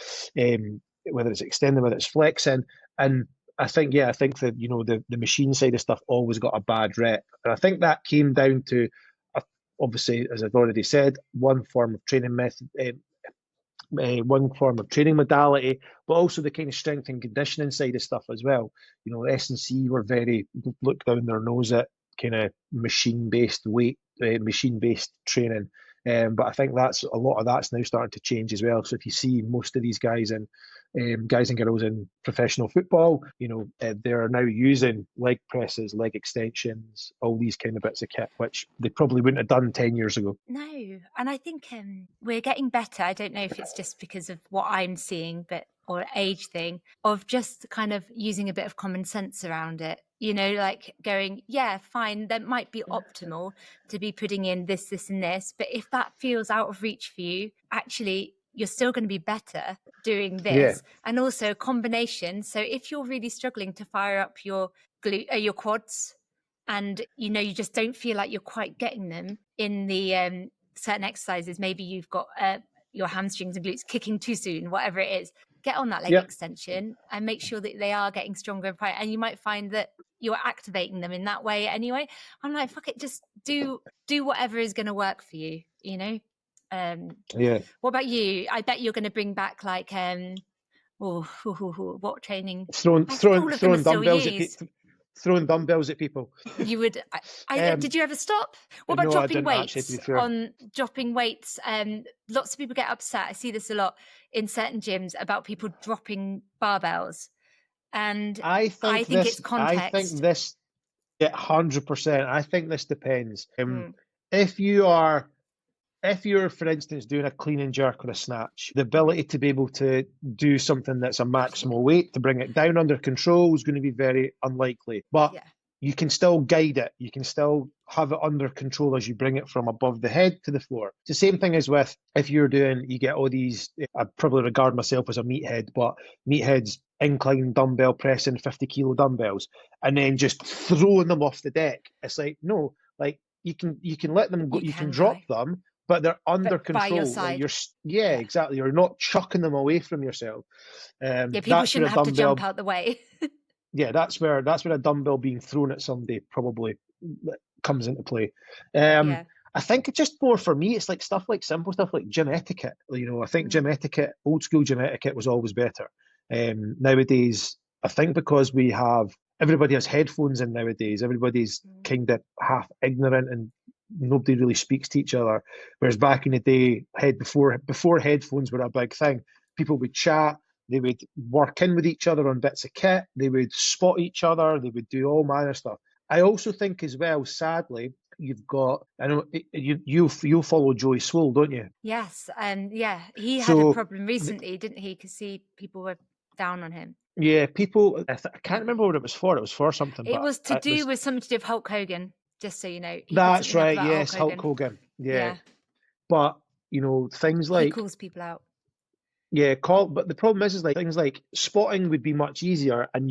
[SPEAKER 1] flexing. And I think that the machine side of stuff always got a bad rep, and I think that came down to, obviously, as I've already said, one form of training method, one form of training modality, but also the kind of strength and conditioning side of stuff as well. S&C were very look down their nose at kind of machine based training. But I think that's a lot of that's now starting to change as well. So if you see most of these guys and girls in professional football, they're now using leg presses, leg extensions, all these kind of bits of kit, which they probably wouldn't have done 10 years ago.
[SPEAKER 2] No, and I think we're getting better. I don't know if it's just because of what I'm seeing, or age thing, of just kind of using a bit of common sense around it. Like going, yeah, fine, that might be optimal to be putting in this, and this, but if that feels out of reach for you, actually, you're still going to be better doing
[SPEAKER 1] Yeah,
[SPEAKER 2] this. And also a combination. So if you're really struggling to fire up your your quads, and you just don't feel like you're quite getting them in the certain exercises, maybe you've got your hamstrings and glutes kicking too soon, whatever it is, get on that leg
[SPEAKER 1] yep,
[SPEAKER 2] extension and make sure that they are getting stronger and you might find that you're activating them in that way anyway. I'm like, fuck it, just do whatever is going to work for you.
[SPEAKER 1] yeah.
[SPEAKER 2] What about you? I bet you're going to bring back like what training?
[SPEAKER 1] Throwing
[SPEAKER 2] I think
[SPEAKER 1] throwing
[SPEAKER 2] all of them are
[SPEAKER 1] throwing
[SPEAKER 2] still
[SPEAKER 1] dumbbells at
[SPEAKER 2] used.
[SPEAKER 1] people. throwing dumbbells at people.
[SPEAKER 2] You would. Did you ever stop? What about
[SPEAKER 1] No, I
[SPEAKER 2] dropping
[SPEAKER 1] didn't actually, to be
[SPEAKER 2] weights?
[SPEAKER 1] fair.
[SPEAKER 2] On dropping weights, lots of people get upset. I see this a lot in certain gyms about people dropping barbells, and I think it's context.
[SPEAKER 1] Yeah, 100%. I think this depends. If you're, for instance, doing a clean and jerk or a snatch, the ability to be able to do something that's a maximal weight to bring it down under control is going to be very unlikely. But you can still guide it. You can still have it under control as you bring it from above the head to the floor. It's the same thing as with, if you get all these, I probably regard myself as a meathead, but meatheads incline dumbbell pressing 50-kilo dumbbells and then just throwing them off the deck. It's like, no, like you can let them go, you can drop them, but they're under control.
[SPEAKER 2] By your side.
[SPEAKER 1] Like exactly. You're not chucking them away from yourself.
[SPEAKER 2] People shouldn't have to jump out the way.
[SPEAKER 1] Yeah, that's where a dumbbell being thrown at somebody probably comes into play. I think it's just more for me, it's like simple stuff like gym etiquette. I think gym etiquette, old school gym etiquette was always better. Nowadays, I think because everybody has headphones in nowadays, everybody's kind of half ignorant and nobody really speaks to each other. Whereas back in the day, before headphones were a big thing, people would chat, they would work in with each other on bits of kit, they would spot each other, they would do all manner of stuff. I also think as well, sadly, you've got, I know you follow Joey Swole, don't you?
[SPEAKER 2] Yes, he had a problem recently, didn't he? Because people were down on him.
[SPEAKER 1] Yeah, people. I can't remember what it was for. It was for something.
[SPEAKER 2] It was to do with something to do with Hulk Hogan. Just so you know.
[SPEAKER 1] That's right. Yes, Hulk Hogan. Yeah. But things like
[SPEAKER 2] he calls people out.
[SPEAKER 1] Yeah, but the problem is like things like spotting would be much easier, and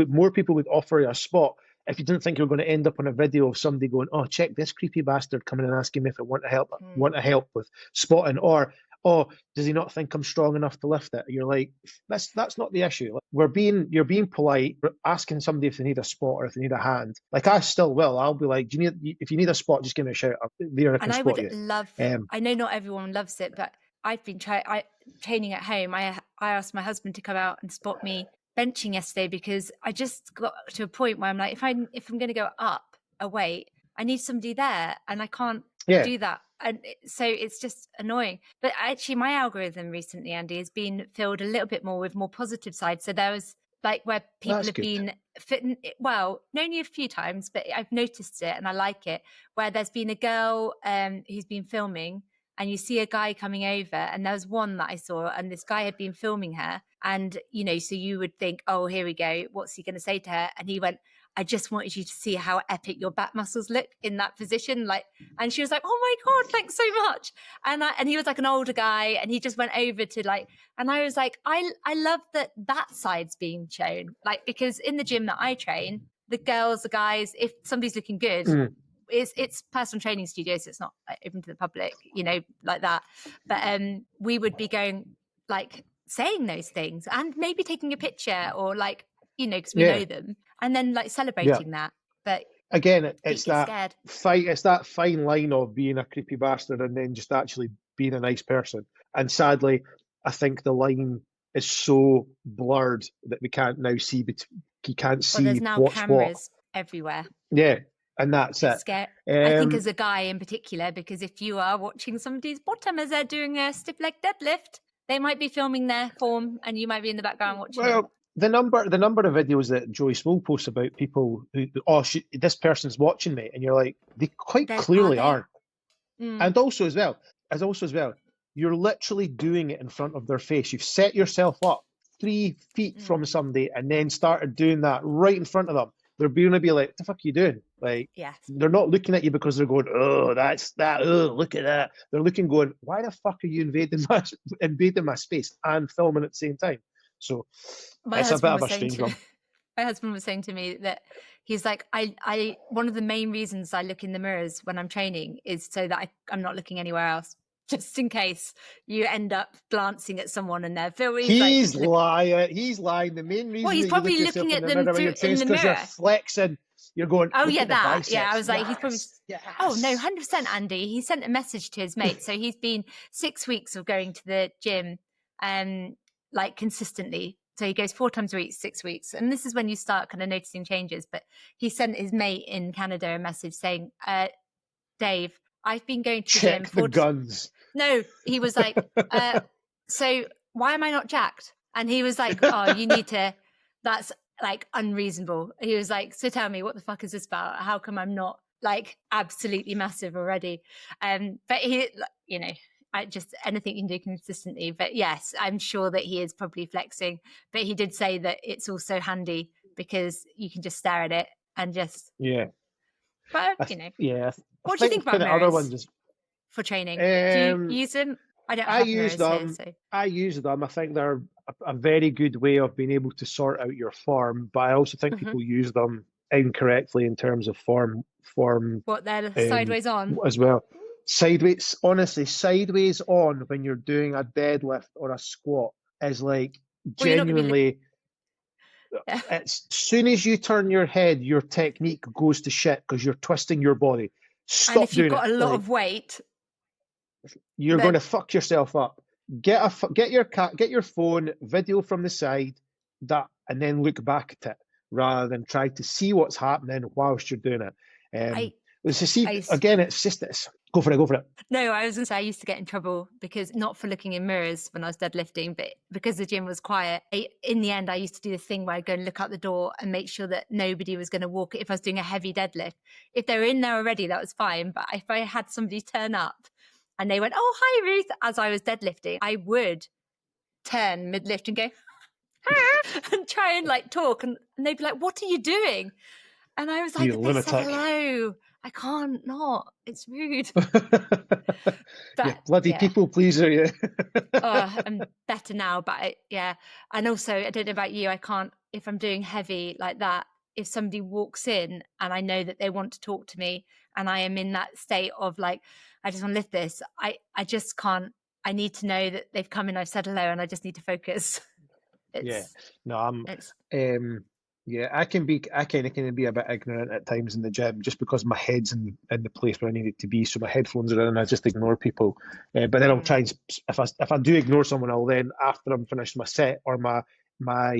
[SPEAKER 1] more people would offer you a spot if you didn't think you were going to end up on a video of somebody going, "Oh, check this creepy bastard coming and asking me if I want to help with spotting," or, "Oh, does he not think I'm strong enough to lift it?" You're like, that's not the issue. Like, you're being polite, asking somebody if they need a spot or if they need a hand. Like I still will. I'll be like, if you need a spot, just give me a shout. There, I can spot you.
[SPEAKER 2] And I would love. I know not everyone loves it, but I've been training at home. I asked my husband to come out and spot me benching yesterday because I just got to a point where I'm like, if I'm going to go up a weight, I need somebody there, and I can't do that. And so it's just annoying. But actually, my algorithm recently, Andy, has been filled a little bit more with more positive sides. So there was like where people have been fitting, well, known you a few times, but I've noticed it and I like it, where there's been a girl who's been filming, and you see a guy coming over, and there was one that I saw, and this guy had been filming her, and so you would think, oh, here we go, what's he going to say to her? And he went, I just wanted you to see how epic your back muscles look in that position. And she was like, oh my God, thanks so much. And he was like an older guy, and he just went over to and I was like, I love that side's being shown. Because in the gym that I train, the girls, the guys, if somebody's looking good, it's personal training studios, so it's not open to the public, like that. But we would be going saying those things and maybe taking a picture or because we know them, and then celebrating that. But
[SPEAKER 1] again, it's that fine line of being a creepy bastard and then just actually being a nice person. And sadly, I think the line is so blurred that we can't now see. You can't see.
[SPEAKER 2] There's now cameras everywhere.
[SPEAKER 1] Yeah. And that's it.
[SPEAKER 2] Scary. I think as a guy in particular, because if you are watching somebody's bottom as they're doing a stiff leg deadlift, they might be filming their form and you might be in the background watching them.
[SPEAKER 1] The number of videos that Joey Swole posts about people who, this person's watching me, and you're like, they quite clearly aren't. And also as well, you're literally doing it in front of their face. You've set yourself up 3 feet from somebody and then started doing that right in front of them. They're going to be like, what the fuck are you doing? They're not looking at you because they're going, oh, that's that. Oh, look at that. They're looking going, why the fuck are you invading my space and filming at the same time? So it's a bit of a strange one.
[SPEAKER 2] My husband was saying to me that he's like, I one of the main reasons I look in the mirrors when I'm training is so that I'm not looking anywhere else. Just in case you end up glancing at someone and they're filming.
[SPEAKER 1] He's lying. He's lying. The main reason
[SPEAKER 2] he's probably looking at them in the mirror.
[SPEAKER 1] You're flexing. You're going,
[SPEAKER 2] oh yeah, that. Biceps. Yeah, I was like,
[SPEAKER 1] yes.
[SPEAKER 2] He's probably.
[SPEAKER 1] Yes.
[SPEAKER 2] Oh no, 100%, Andy. He sent a message to his mate. So he's been 6 weeks of going to the gym, consistently So he goes 4 times a week, 6 weeks. And this is when you start kind of noticing changes. But he sent his mate in Canada a message saying, Dave, I've been going to the gym.
[SPEAKER 1] Check the guns.
[SPEAKER 2] No, he was like, so why am I not jacked? And he was like, oh, you need to, that's like unreasonable. He was like, so tell me, what the fuck is this about? How come I'm not like absolutely massive already? But he, you know, I just, anything you can do consistently. But yes, I'm sure that he is probably flexing. But he did say that it's also handy because you can just stare at it and just.
[SPEAKER 1] Yeah.
[SPEAKER 2] But, you know.
[SPEAKER 1] Yeah.
[SPEAKER 2] What do you think about mirrors
[SPEAKER 1] other ones is,
[SPEAKER 2] for training? Do you use them? I don't have
[SPEAKER 1] use them.
[SPEAKER 2] Here, so.
[SPEAKER 1] I use them. I think they're a very good way of being able to sort out your form, but I also think people use them incorrectly in terms of form.
[SPEAKER 2] What, they're sideways on?
[SPEAKER 1] As well. Sideways, honestly, sideways on when you're doing a deadlift or a squat is like genuinely. As soon as you turn your head, your technique goes to shit because you're twisting your body. Stop doing it.
[SPEAKER 2] And if you've got a lot of weight,
[SPEAKER 1] you're going to fuck yourself up. Get your phone, video from the side, and then look back at it rather than try to see what's happening whilst you're doing it. It's just this. Go for it.
[SPEAKER 2] No, I was going to say I used to get in trouble because not for looking in mirrors when I was deadlifting, but because the gym was quiet. In the end, I used to do this thing where I'd go and look out the door and make sure that nobody was going to walk. If I was doing a heavy deadlift, if they were in there already, that was fine. But if I had somebody turn up and they went, "Oh, hi, Ruth," as I was deadlifting, I would turn mid-lift and go, and try and like talk. And they'd be like, "What are you doing?" And I was like, "They said hello. I can't not. It's rude." But,
[SPEAKER 1] bloody people pleaser, yeah.
[SPEAKER 2] I'm better now, but and also I don't know about you. I can't, if I'm doing heavy like that, if somebody walks in and I know that they want to talk to me and I am in that state of like, I just want to lift this, I just can't. I need to know that they've come in, I've said hello, and I just need to focus.
[SPEAKER 1] I can be a bit ignorant at times in the gym just because my head's in the place where I need it to be. So my headphones are in and I just ignore people. But then I'll try and, if I do ignore someone, I'll then, after I'm finished my set or my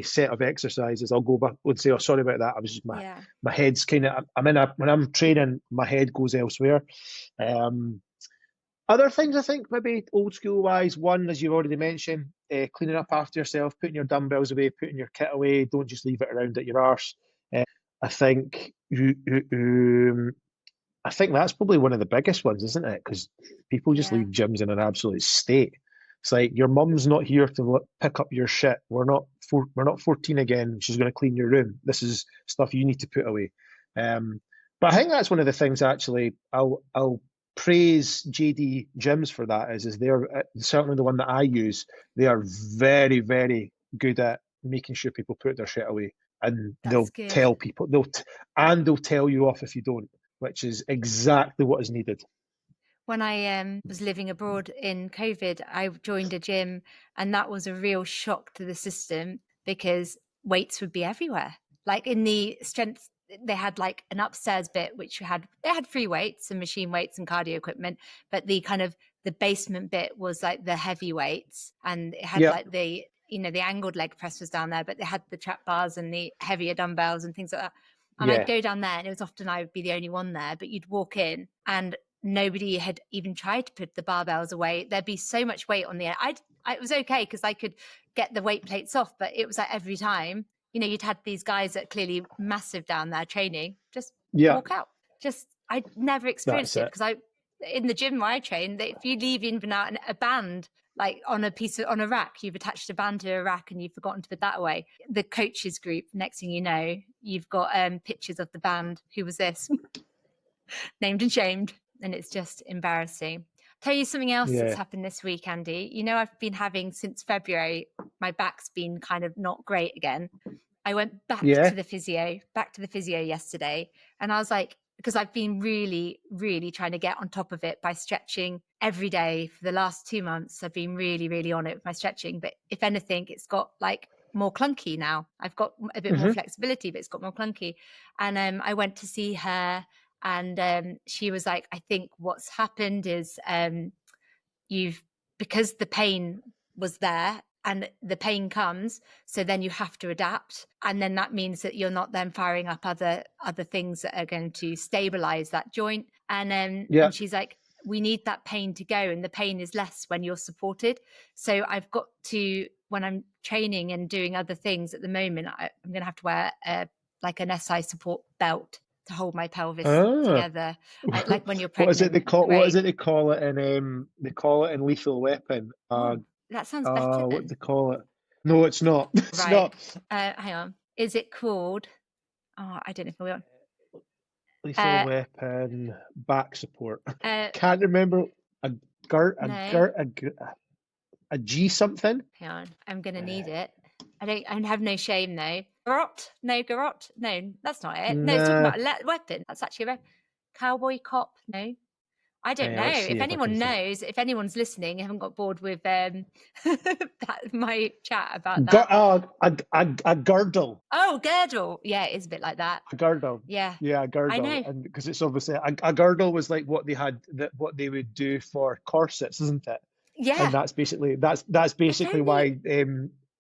[SPEAKER 1] set of exercises, I'll go back and say, "Oh, sorry about that. I was just my head's kind of, when I'm training, my head goes elsewhere." Other things I think maybe old school wise, one, as you've already mentioned, cleaning up after yourself, putting your dumbbells away, putting your kit away. Don't just leave it around at your arse. I think that's probably one of the biggest ones, isn't it? Because people just leave gyms in an absolute state. It's like your mum's not here to pick up your shit. We're not 14 again. She's going to clean your room. This is stuff you need to put away. But I think that's one of the things actually I'll praise JD gyms for. That is they're certainly the one that I use. They are very, very good at making sure people put their shit away, and they'll tell people they'll tell you off if you don't, which is exactly what is needed.
[SPEAKER 2] When I was living abroad in COVID, I joined a gym, and that was a real shock to the system because weights would be everywhere. Like in the strength, they had like an upstairs bit which had free weights and machine weights and cardio equipment, but the kind of the basement bit was like the heavy weights, and it had like the angled leg press was down there, but they had the trap bars and the heavier dumbbells and things like that. And I'd go down there, and it was often I would be the only one there, but you'd walk in and nobody had even tried to put the barbells away. There'd be so much weight on the air. It was okay because I could get the weight plates off, but it was like every time, you'd had these guys that clearly massive down there training, just walk out. I never experienced it because in the gym where I train, if you leave even out a band, like on a rack, you've attached a band to a rack and you've forgotten to put that away. The coaches group, next thing you know, you've got pictures of the band. Who was this? Named and shamed. And it's just embarrassing. Tell you something else that's happened this week, Andy. I've been having since February, my back's been kind of not great again. I went back to the physio yesterday, and I was like, because I've been really, really trying to get on top of it by stretching every day for the last 2 months. I've been really, really on it with my stretching, but if anything, it's got like more clunky now. I've got a bit more flexibility, but it's got more clunky. And I went to see her, and she was like, "I think what's happened is because the pain was there and the pain comes, so then you have to adapt, and then that means that you're not then firing up other things that are going to stabilize that joint. And she's like, we need that pain to go, and the pain is less when you're supported. So I've got to, when I'm training and doing other things at the moment, I'm going to have to wear like an SI support belt to hold my pelvis together, like when you're pregnant.
[SPEAKER 1] What is it they call? What is it they call it in? They call it in Lethal Weapon.
[SPEAKER 2] That sounds better.
[SPEAKER 1] What do they call it? No, it's not. It's
[SPEAKER 2] right.
[SPEAKER 1] not.
[SPEAKER 2] Hang on. Is it called? Oh, I don't know if we want.
[SPEAKER 1] Lethal Weapon back support. Can't remember a G something.
[SPEAKER 2] Hang on, I'm gonna need it. I have no shame though. Garrote? No, garrote? No, that's not it. No, it's talking about a weapon. That's actually a weapon. Cowboy cop? No. I don't know. If anyone knows, if anyone's listening, I haven't got bored with my chat about that.
[SPEAKER 1] A girdle.
[SPEAKER 2] Oh, girdle. Yeah, it is a bit like that.
[SPEAKER 1] A girdle.
[SPEAKER 2] Yeah.
[SPEAKER 1] Yeah, a girdle.
[SPEAKER 2] I know.
[SPEAKER 1] And because it's obviously a girdle was like what they had, what they would do for corsets, isn't it?
[SPEAKER 2] Yeah.
[SPEAKER 1] And that's basically why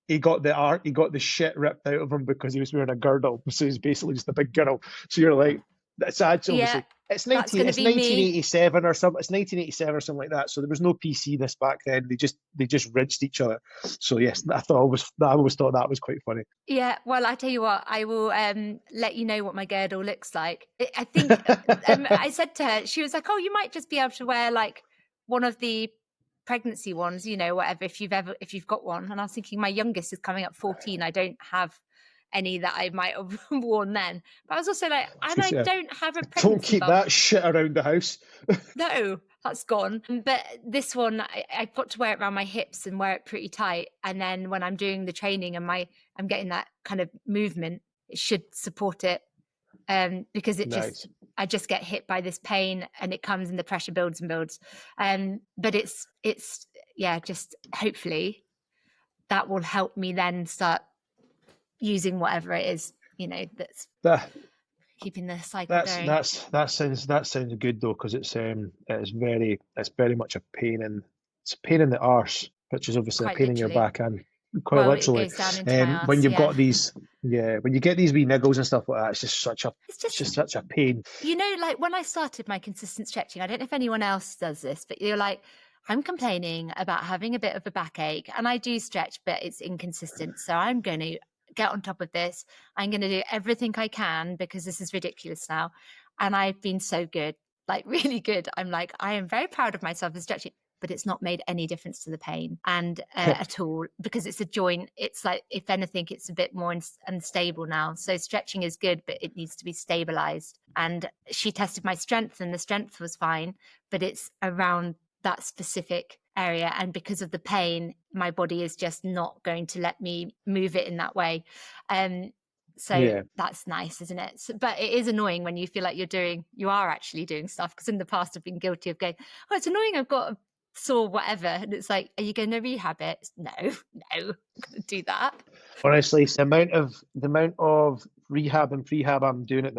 [SPEAKER 1] he got the shit ripped out of him, because he was wearing a girdle. So he's basically just a big girdle. So you're like, that's obviously it's 1987 or something. It's 1987 or something like that. So there was no PC this back then. They just rinsed each other. So yes, I always thought that was quite funny.
[SPEAKER 2] Yeah, well, I tell you what, I will let you know what my girdle looks like. I think I said to her, she was like, "Oh, you might just be able to wear like one of the pregnancy ones, you know, whatever, if you've got one." And I was thinking, my youngest is coming up 14. I don't have any that I might have worn then. But I was also like, and I don't have a pregnancy
[SPEAKER 1] Don't keep
[SPEAKER 2] bump.
[SPEAKER 1] that shit around the house.
[SPEAKER 2] No, that's gone. But this one, I've got to wear it around my hips and wear it pretty tight. And then when I'm doing the training and I'm getting that kind of movement, it should support it. Because it I just get hit by this pain, and it comes and the pressure builds and builds. But it's just hopefully that will help me then start using whatever it is, you know, that's keeping the cycle going.
[SPEAKER 1] That sounds good though, because it's very much a pain in the arse, which is obviously quite a pain literally in your back, and quite literally. It goes down into my arse, when you've got these, when you get these wee niggles and stuff like that, it's just such a pain.
[SPEAKER 2] You know, like when I started my consistent stretching, I don't know if anyone else does this, but you're like, I'm complaining about having a bit of a backache, and I do stretch, but it's inconsistent. So I'm going to get on top of this. I'm going to do everything I can, because this is ridiculous now. And I've been so good, like really good. I'm like, I am very proud of myself for stretching, but it's not made any difference to the pain and at all, because it's a joint. It's like, if anything, it's a bit more unstable now. So stretching is good, but it needs to be stabilized. And she tested my strength, and the strength was fine, but it's around that specific area, and because of the pain, my body is just not going to let me move it in that way. That's nice, isn't it? But it is annoying when you feel like you are actually doing stuff, because in the past I've been guilty of going, oh, it's annoying, I've got a sore whatever, and it's like, are you going to rehab it? No, I'm not going to do that.
[SPEAKER 1] Honestly, the amount of rehab and prehab I'm doing at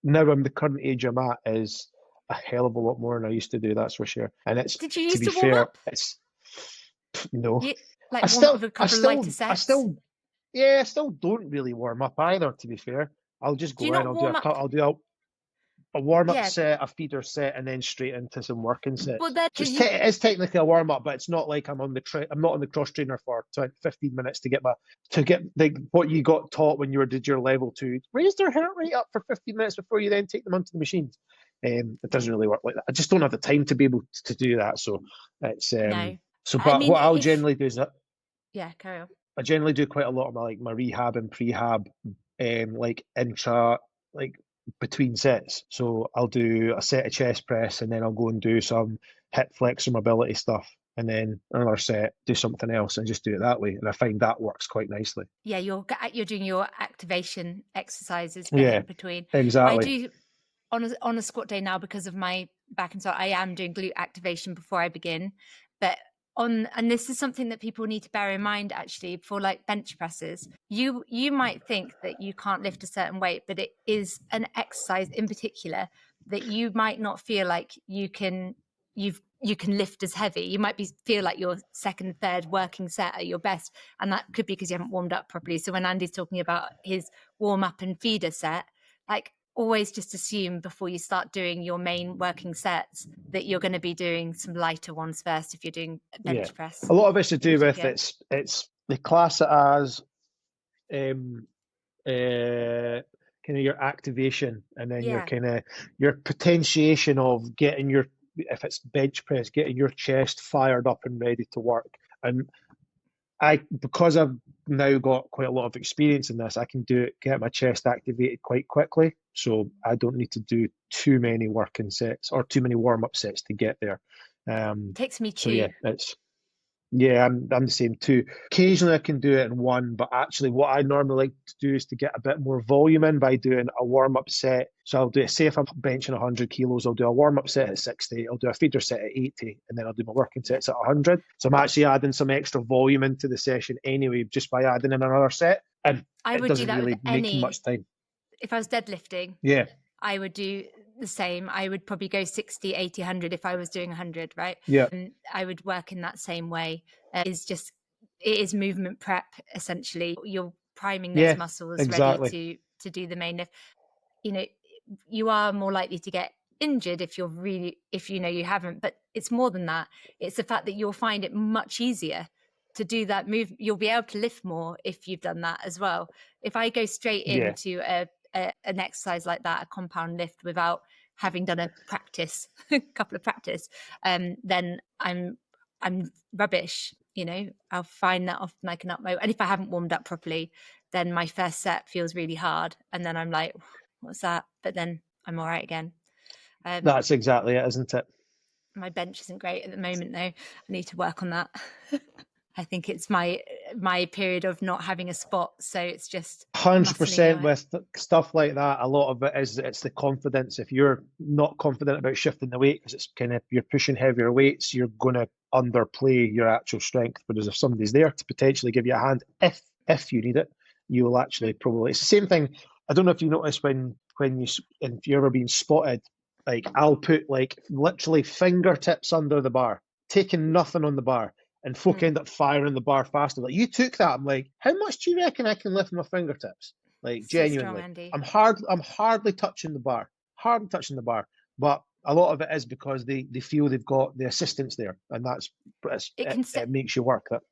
[SPEAKER 1] now, I'm the current age I'm at, is a hell of a lot more than I used to do, that's for sure. And it's,
[SPEAKER 2] did you used
[SPEAKER 1] to be
[SPEAKER 2] warm
[SPEAKER 1] fair,
[SPEAKER 2] up?
[SPEAKER 1] It's no.
[SPEAKER 2] Like warm up with a couple of lighter sets?
[SPEAKER 1] I still don't really warm up either, to be fair. I'll just go in, I'll do a warm-up set, a feeder set, and then straight into some working sets. Well, it's technically a warm-up, but it's not like I'm not on the cross trainer for 15 minutes to get what you got taught when you did your level 2. Raise their heart rate up for 15 minutes before you then take them onto the machines. It doesn't really work like that. I just don't have the time to be able to do that. So it's
[SPEAKER 2] no.
[SPEAKER 1] So, but what I'll generally do is that
[SPEAKER 2] carry on.
[SPEAKER 1] I generally do quite a lot of my rehab and prehab, between sets. So I'll do a set of chest press, and then I'll go and do some hip flexor mobility stuff, and then another set, do something else, and just do it that way. And I find that works quite nicely. Yeah,
[SPEAKER 2] you're doing your activation exercises in between.
[SPEAKER 1] Exactly.
[SPEAKER 2] I do on a squat day now, because of my back and so I am doing glute activation before I begin. But and this is something that people need to bear in mind, actually, for like bench presses. You might think that you can't lift a certain weight, but it is an exercise in particular that you might not feel like you've you can lift as heavy. You might feel like your second, third working set at your best, and that could be because you haven't warmed up properly. So when Andy's talking about his warm up and feeder set, like always just assume before you start doing your main working sets that you're going to be doing some lighter ones first if you're doing bench press.
[SPEAKER 1] A lot of it's to do with it's they class it as kind of your activation, and then your kind of your potentiation of getting your, if it's bench press, getting your chest fired up and ready to work. And because I've now got quite a lot of experience in this, I can get my chest activated quite quickly, so I don't need to do too many working sets or too many warm-up sets to get there.
[SPEAKER 2] Takes me two.
[SPEAKER 1] So I'm the same too. Occasionally I can do it in one, but actually what I normally like to do is to get a bit more volume in by doing a warm-up set. So I'll do, say if I'm benching 100 kilos, I'll do a warm-up set at 60, I'll do a feeder set at 80, and then I'll do my working sets at 100. So I'm actually adding some extra volume into the session anyway, just by adding in another set. And it doesn't really make much time.
[SPEAKER 2] If I was deadlifting, I would do the same. I would probably go 60, 80, 100 if I was doing 100, right?
[SPEAKER 1] Yeah.
[SPEAKER 2] And I would work in that same way. It is movement prep, essentially. You're priming those muscles ready to do the main lift. You know, you are more likely to get injured if you know you haven't, but it's more than that. It's the fact that you'll find it much easier to do that move. You'll be able to lift more if you've done that as well. If I go straight into an exercise like that, a compound lift, without having done a couple of practice, then I'm rubbish. You know, I'll find that often I can up my, and if I haven't warmed up properly, then my first set feels really hard, and then I'm like, what's that? But then I'm all right again.
[SPEAKER 1] That's exactly it, isn't it?
[SPEAKER 2] My bench isn't great at the moment, though. I need to work on that. I think it's my period of not having a spot, so it's just
[SPEAKER 1] 100% with stuff like that. A lot of it is it's the confidence. If you're not confident about shifting the weight because it's kind of you're pushing heavier weights, you're going to underplay your actual strength. Whereas if somebody's there to potentially give you a hand, if you need it, you will actually probably. It's the same thing. I don't know if you notice if you're ever being spotted, like I'll put like literally fingertips under the bar, taking nothing on the bar. And folk end up firing the bar faster. Like, you took that. I'm like, how much do you reckon I can lift my fingertips? Like,
[SPEAKER 2] so
[SPEAKER 1] genuinely.
[SPEAKER 2] Strong,
[SPEAKER 1] I'm hardly touching the bar. But a lot of it is because they feel they've got the assistance there. And it makes you work that.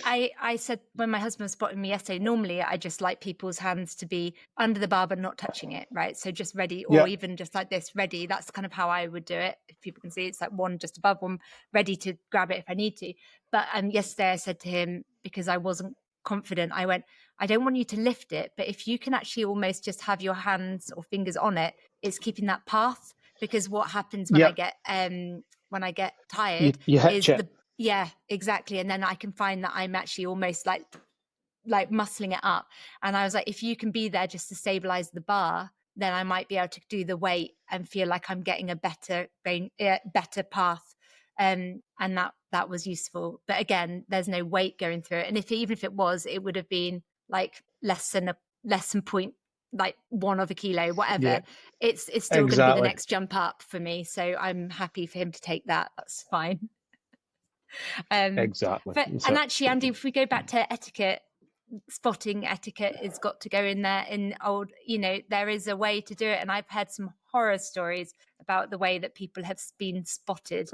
[SPEAKER 2] I said when my husband was spotting me yesterday, normally I just like people's hands to be under the bar but not touching it, right? So just ready, or even just like this, ready. That's kind of how I would do it. If people can see, it's like one just above, one ready to grab it if I need to. But yesterday I said to him, because I wasn't confident, I went, I don't want you to lift it, but if you can actually almost just have your hands or fingers on it, it's keeping that path. Because what happens when I get tired is yeah, exactly. And then I can find that I'm actually almost like muscling it up. And I was like, if you can be there just to stabilize the bar, then I might be able to do the weight and feel like I'm getting a better path. And that was useful. But again, there's no weight going through it. And even if it was, it would have been like less than point, like 1 kilo, whatever.
[SPEAKER 1] Yeah,
[SPEAKER 2] it's still going to be the next jump up for me. So I'm happy for him to take that. That's fine.
[SPEAKER 1] Exactly.
[SPEAKER 2] And actually, Andy, if we go back to etiquette, spotting etiquette has got to go in there. There is a way to do it. And I've heard some horror stories about the way that people have been spotted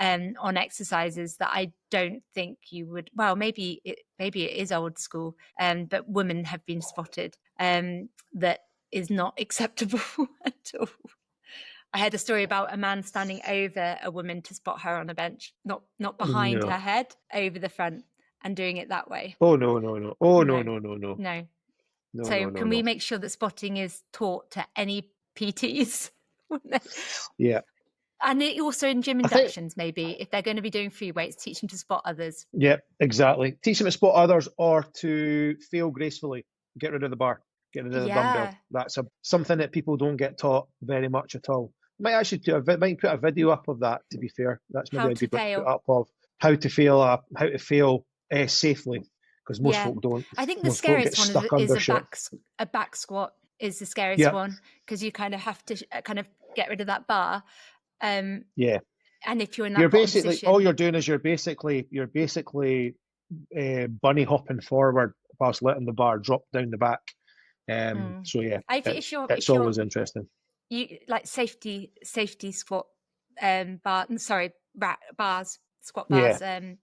[SPEAKER 2] on exercises that I don't think you would. Well, maybe it is old school, but women have been spotted that is not acceptable at all. I heard a story about a man standing over a woman to spot her on a bench, not behind her head, over the front, and doing it that way.
[SPEAKER 1] Oh, no. Oh, no.
[SPEAKER 2] No. So can we make sure that spotting is taught to any PTs?
[SPEAKER 1] Yeah.
[SPEAKER 2] And also in gym inductions, maybe, if they're going to be doing free weights, teach them to spot others.
[SPEAKER 1] Yeah, exactly. Teach them to spot others or to fail gracefully. Get rid of the bar. Get rid of the dumbbell. That's something that people don't get taught very much at all. Might actually put a video up of that, to be fair. That's maybe a good one to put up of how to fail safely, because most folk don't.
[SPEAKER 2] I think the scariest one is a back squat is the scariest one, because you kind of have to kind of get rid of that bar. And And if you're in that
[SPEAKER 1] You're
[SPEAKER 2] bottom
[SPEAKER 1] basically,
[SPEAKER 2] position,
[SPEAKER 1] all you're doing is you're basically bunny hopping forward whilst letting the bar drop down the back. So yeah, it's
[SPEAKER 2] if you're
[SPEAKER 1] always interesting.
[SPEAKER 2] you like safety squat bars, squat
[SPEAKER 1] Yeah,
[SPEAKER 2] bars are
[SPEAKER 1] and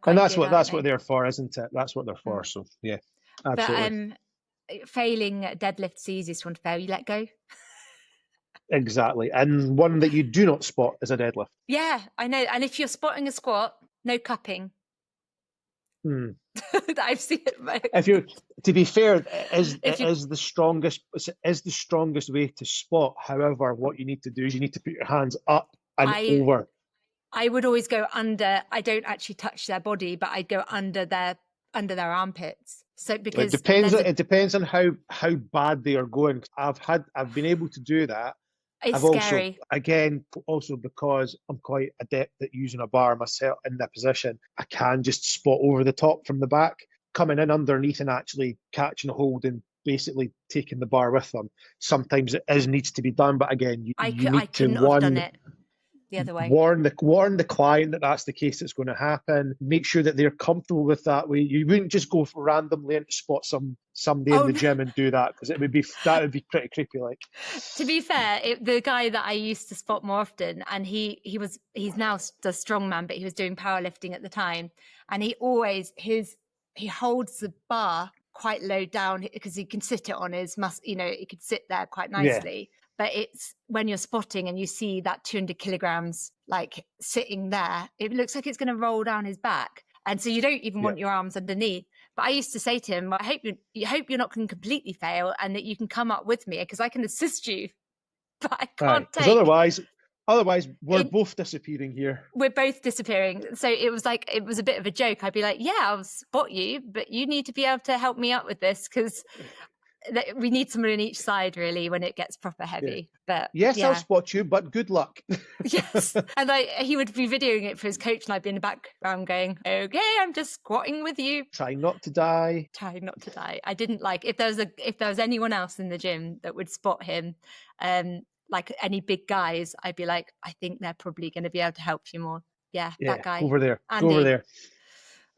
[SPEAKER 2] quite good, aren't
[SPEAKER 1] that's what
[SPEAKER 2] they?
[SPEAKER 1] they're for, isn't it? That's what they're for.
[SPEAKER 2] Mm.
[SPEAKER 1] So yeah,
[SPEAKER 2] But
[SPEAKER 1] absolutely,
[SPEAKER 2] failing at deadlift's the easiest one to fail. You let go.
[SPEAKER 1] exactly. And one that you do not spot is a deadlift.
[SPEAKER 2] Yeah, I know. And if you're spotting a squat, no cupping.
[SPEAKER 1] Hmm.
[SPEAKER 2] I've seen it.
[SPEAKER 1] If you, to be fair,
[SPEAKER 2] If you,
[SPEAKER 1] is the strongest way to spot. However, what you need to do is you need to put your hands up and
[SPEAKER 2] I
[SPEAKER 1] over.
[SPEAKER 2] I would always go under. I don't actually touch their body, but I'd go under their armpits. So
[SPEAKER 1] It
[SPEAKER 2] because
[SPEAKER 1] depends. It depends on how bad they are going. I've been able to do that.
[SPEAKER 2] it's
[SPEAKER 1] I've also,
[SPEAKER 2] scary.
[SPEAKER 1] again, also because I'm quite adept at using a bar myself in that position, I can just spot over the top from the back, coming in underneath and actually catching a hold and basically taking the bar with them. Sometimes it needs to be done, but again, you
[SPEAKER 2] I
[SPEAKER 1] need to
[SPEAKER 2] couldn't have done it the other way.
[SPEAKER 1] warn the client that that's the case that's going to happen. Make sure that they're comfortable with that. Way you wouldn't just go randomly and spot somebody in the gym and do that, because that would be pretty creepy. Like,
[SPEAKER 2] to be fair, the guy that I used to spot more often, and he's now does strongman, but he was doing powerlifting at the time, and he holds the bar quite low down because he can sit it on his he could sit there quite nicely. Yeah. But it's when you're spotting and you see that 200 kilograms like sitting there, it looks like it's going to roll down his back. And so you don't even want your arms underneath. But I used to say to him, I hope you're not going to completely fail and that you can come up with me because I can assist you. But I can't take.
[SPEAKER 1] Otherwise, we're both disappearing here.
[SPEAKER 2] We're both disappearing. So it was a bit of a joke. I'd be like, yeah, I'll spot you, but you need to be able to help me out with this because we need someone on each side really when it gets proper heavy.
[SPEAKER 1] Yeah.
[SPEAKER 2] But
[SPEAKER 1] yes, I'll spot you, but good luck.
[SPEAKER 2] Yes. And he would be videoing it for his coach and I'd be in the background going, okay, I'm just squatting with you.
[SPEAKER 1] Trying not to die.
[SPEAKER 2] I didn't like if there was anyone else in the gym that would spot him, like any big guys, I'd be like, I think they're probably going to be able to help you more. Yeah, that guy.
[SPEAKER 1] Over there.
[SPEAKER 2] Andy.
[SPEAKER 1] Go over there.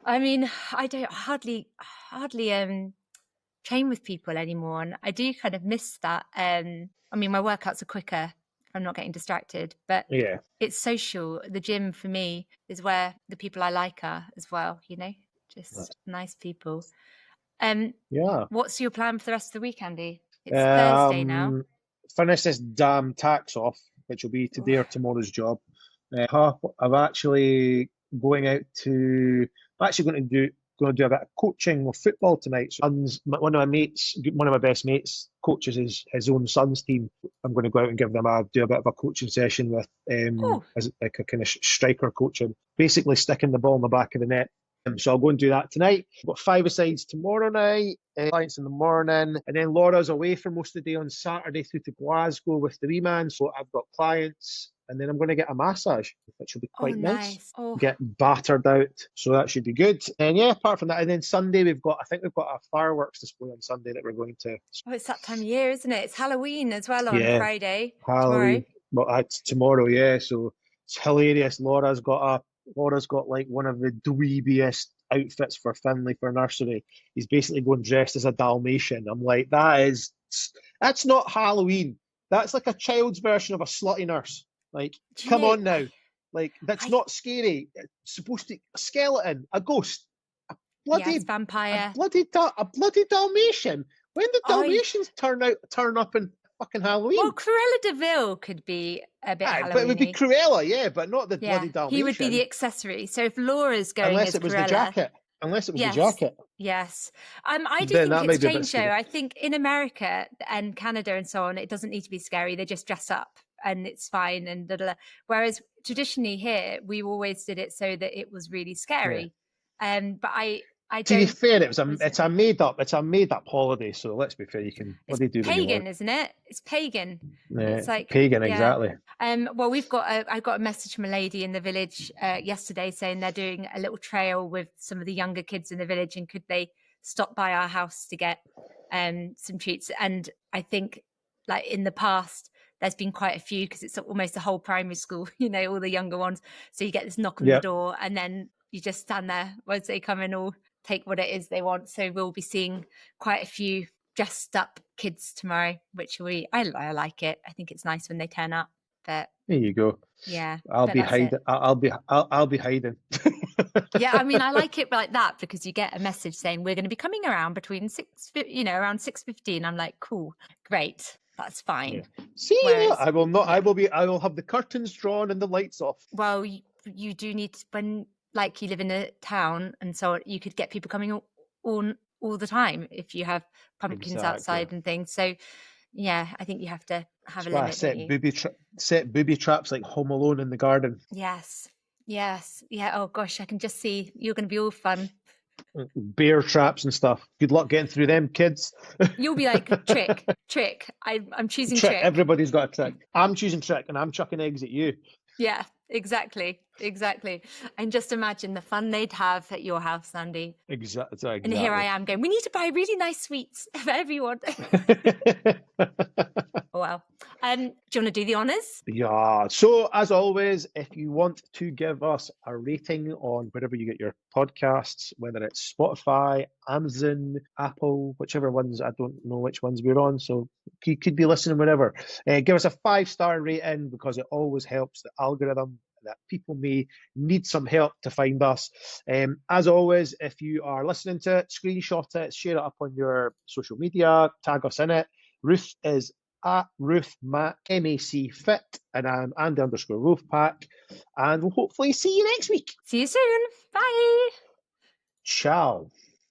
[SPEAKER 2] I mean, I don't hardly train with people anymore, and I do kind of miss that. I mean, my workouts are quicker if I'm not getting distracted, but it's social. The gym for me is where the people I like are as well, just nice people. What's your plan for the rest of the week, Andy? It's Thursday now.
[SPEAKER 1] Finish this damn tax off, which will be today or tomorrow's job. I'm actually going out to. I'm actually going to do a bit of coaching of football tonight. So one of my best mates, coaches his own son's team. I'm going to go out and do a bit of a coaching session with as like a kind of striker coaching, basically sticking the ball in the back of the net. So I'll go and do that tonight. I've got 5-a-sides tomorrow night, clients in the morning, and then Laura's away for most of the day on Saturday through to Glasgow with the wee man. So I've got clients, and then I'm going to get a massage, which will be quite nice. Get battered out, so that should be good. And apart from that, and then Sunday I think we've got a fireworks display on Sunday that we're going to.
[SPEAKER 2] Oh, it's that time of year, isn't it? It's Halloween as well on Friday.
[SPEAKER 1] Halloween. Well, it's tomorrow, so it's hilarious. Laura's got like one of the dweebiest outfits for Finley for nursery. He's basically going dressed as a Dalmatian. I'm like, that's not Halloween. That's like a child's version of a slutty nurse. Like, come on now. Like, that's not scary. It's supposed to a skeleton, a ghost, a bloody
[SPEAKER 2] vampire,
[SPEAKER 1] a bloody Dalmatian. When did Dalmatians turn up in fucking Halloween?
[SPEAKER 2] Well, Cruella de Vil could be a bit Halloween-y.
[SPEAKER 1] But it would be Cruella, but not the bloody Dalmatian.
[SPEAKER 2] He would be the accessory. So if Laura's going
[SPEAKER 1] unless
[SPEAKER 2] as
[SPEAKER 1] it was
[SPEAKER 2] Cruella,
[SPEAKER 1] the jacket. Unless it was the jacket.
[SPEAKER 2] Yes. I do think it's changed, though. I think in America and Canada and so on, it doesn't need to be scary. They just dress up and it's fine. And whereas traditionally here, we always did it so that it was really scary. But
[SPEAKER 1] to be fair, it's a made up holiday. So let's be fair, you can what do you do?
[SPEAKER 2] It's pagan, isn't it? It's pagan.
[SPEAKER 1] Yeah,
[SPEAKER 2] it's like
[SPEAKER 1] pagan, exactly.
[SPEAKER 2] Well, I got a message from a lady in the village yesterday saying they're doing a little trail with some of the younger kids in the village, and could they stop by our house to get some treats? And I think, like in the past, there's been quite a few because it's almost the whole primary school, all the younger ones. So you get this knock on the
[SPEAKER 1] Yep.
[SPEAKER 2] door and then you just stand there once they come in, or take what it is they want. So we'll be seeing quite a few dressed up kids tomorrow, which I like it. I think it's nice when they turn up. But
[SPEAKER 1] There you go.
[SPEAKER 2] yeah,
[SPEAKER 1] I'll
[SPEAKER 2] but
[SPEAKER 1] be
[SPEAKER 2] that's it.
[SPEAKER 1] hiding. I'll be hiding.
[SPEAKER 2] Yeah, I mean, I like it like that because you get a message saying we're going to be coming around between around 6:15. I'm like, cool, great, that's fine.
[SPEAKER 1] Yeah. See,
[SPEAKER 2] Whereas,
[SPEAKER 1] I will not.
[SPEAKER 2] yeah.
[SPEAKER 1] I will have the curtains drawn and the lights off.
[SPEAKER 2] Well, you do need to, when like you live in a town, and so you could get people coming all the time if you have pumpkins
[SPEAKER 1] Exactly.
[SPEAKER 2] outside and things. So yeah, I think you have to have
[SPEAKER 1] That's
[SPEAKER 2] a
[SPEAKER 1] why I
[SPEAKER 2] limit, don't you?
[SPEAKER 1] set booby traps like Home Alone in the garden.
[SPEAKER 2] Yes. Yeah. Oh gosh, I can just see you're going to be all fun.
[SPEAKER 1] Bear traps and stuff. Good luck getting through them, kids.
[SPEAKER 2] You'll be like, trick. I'm choosing
[SPEAKER 1] Trick.
[SPEAKER 2] trick.
[SPEAKER 1] Everybody's got a trick. I'm choosing trick, and I'm chucking eggs at you.
[SPEAKER 2] Yeah, exactly. And just imagine the fun they'd have at your house, Andy.
[SPEAKER 1] Exactly.
[SPEAKER 2] And here I am going, we need to buy really nice sweets for everyone. Oh, wow. Do you want to do the honours?
[SPEAKER 1] Yeah. So as always, if you want to give us a rating on wherever you get your podcasts, whether it's Spotify, Amazon, Apple, whichever ones, I don't know which ones we're on, so you could be listening wherever. Give us a 5-star rating because it always helps the algorithm that people may need some help to find us. As always, if you are listening to it, screenshot it, share it up on your social media, tag us in it. Ruth is at Ruth Mac Fit, and I'm Andy_Wolfpack, and we'll hopefully see you next week.
[SPEAKER 2] See you soon. Bye.
[SPEAKER 1] Ciao.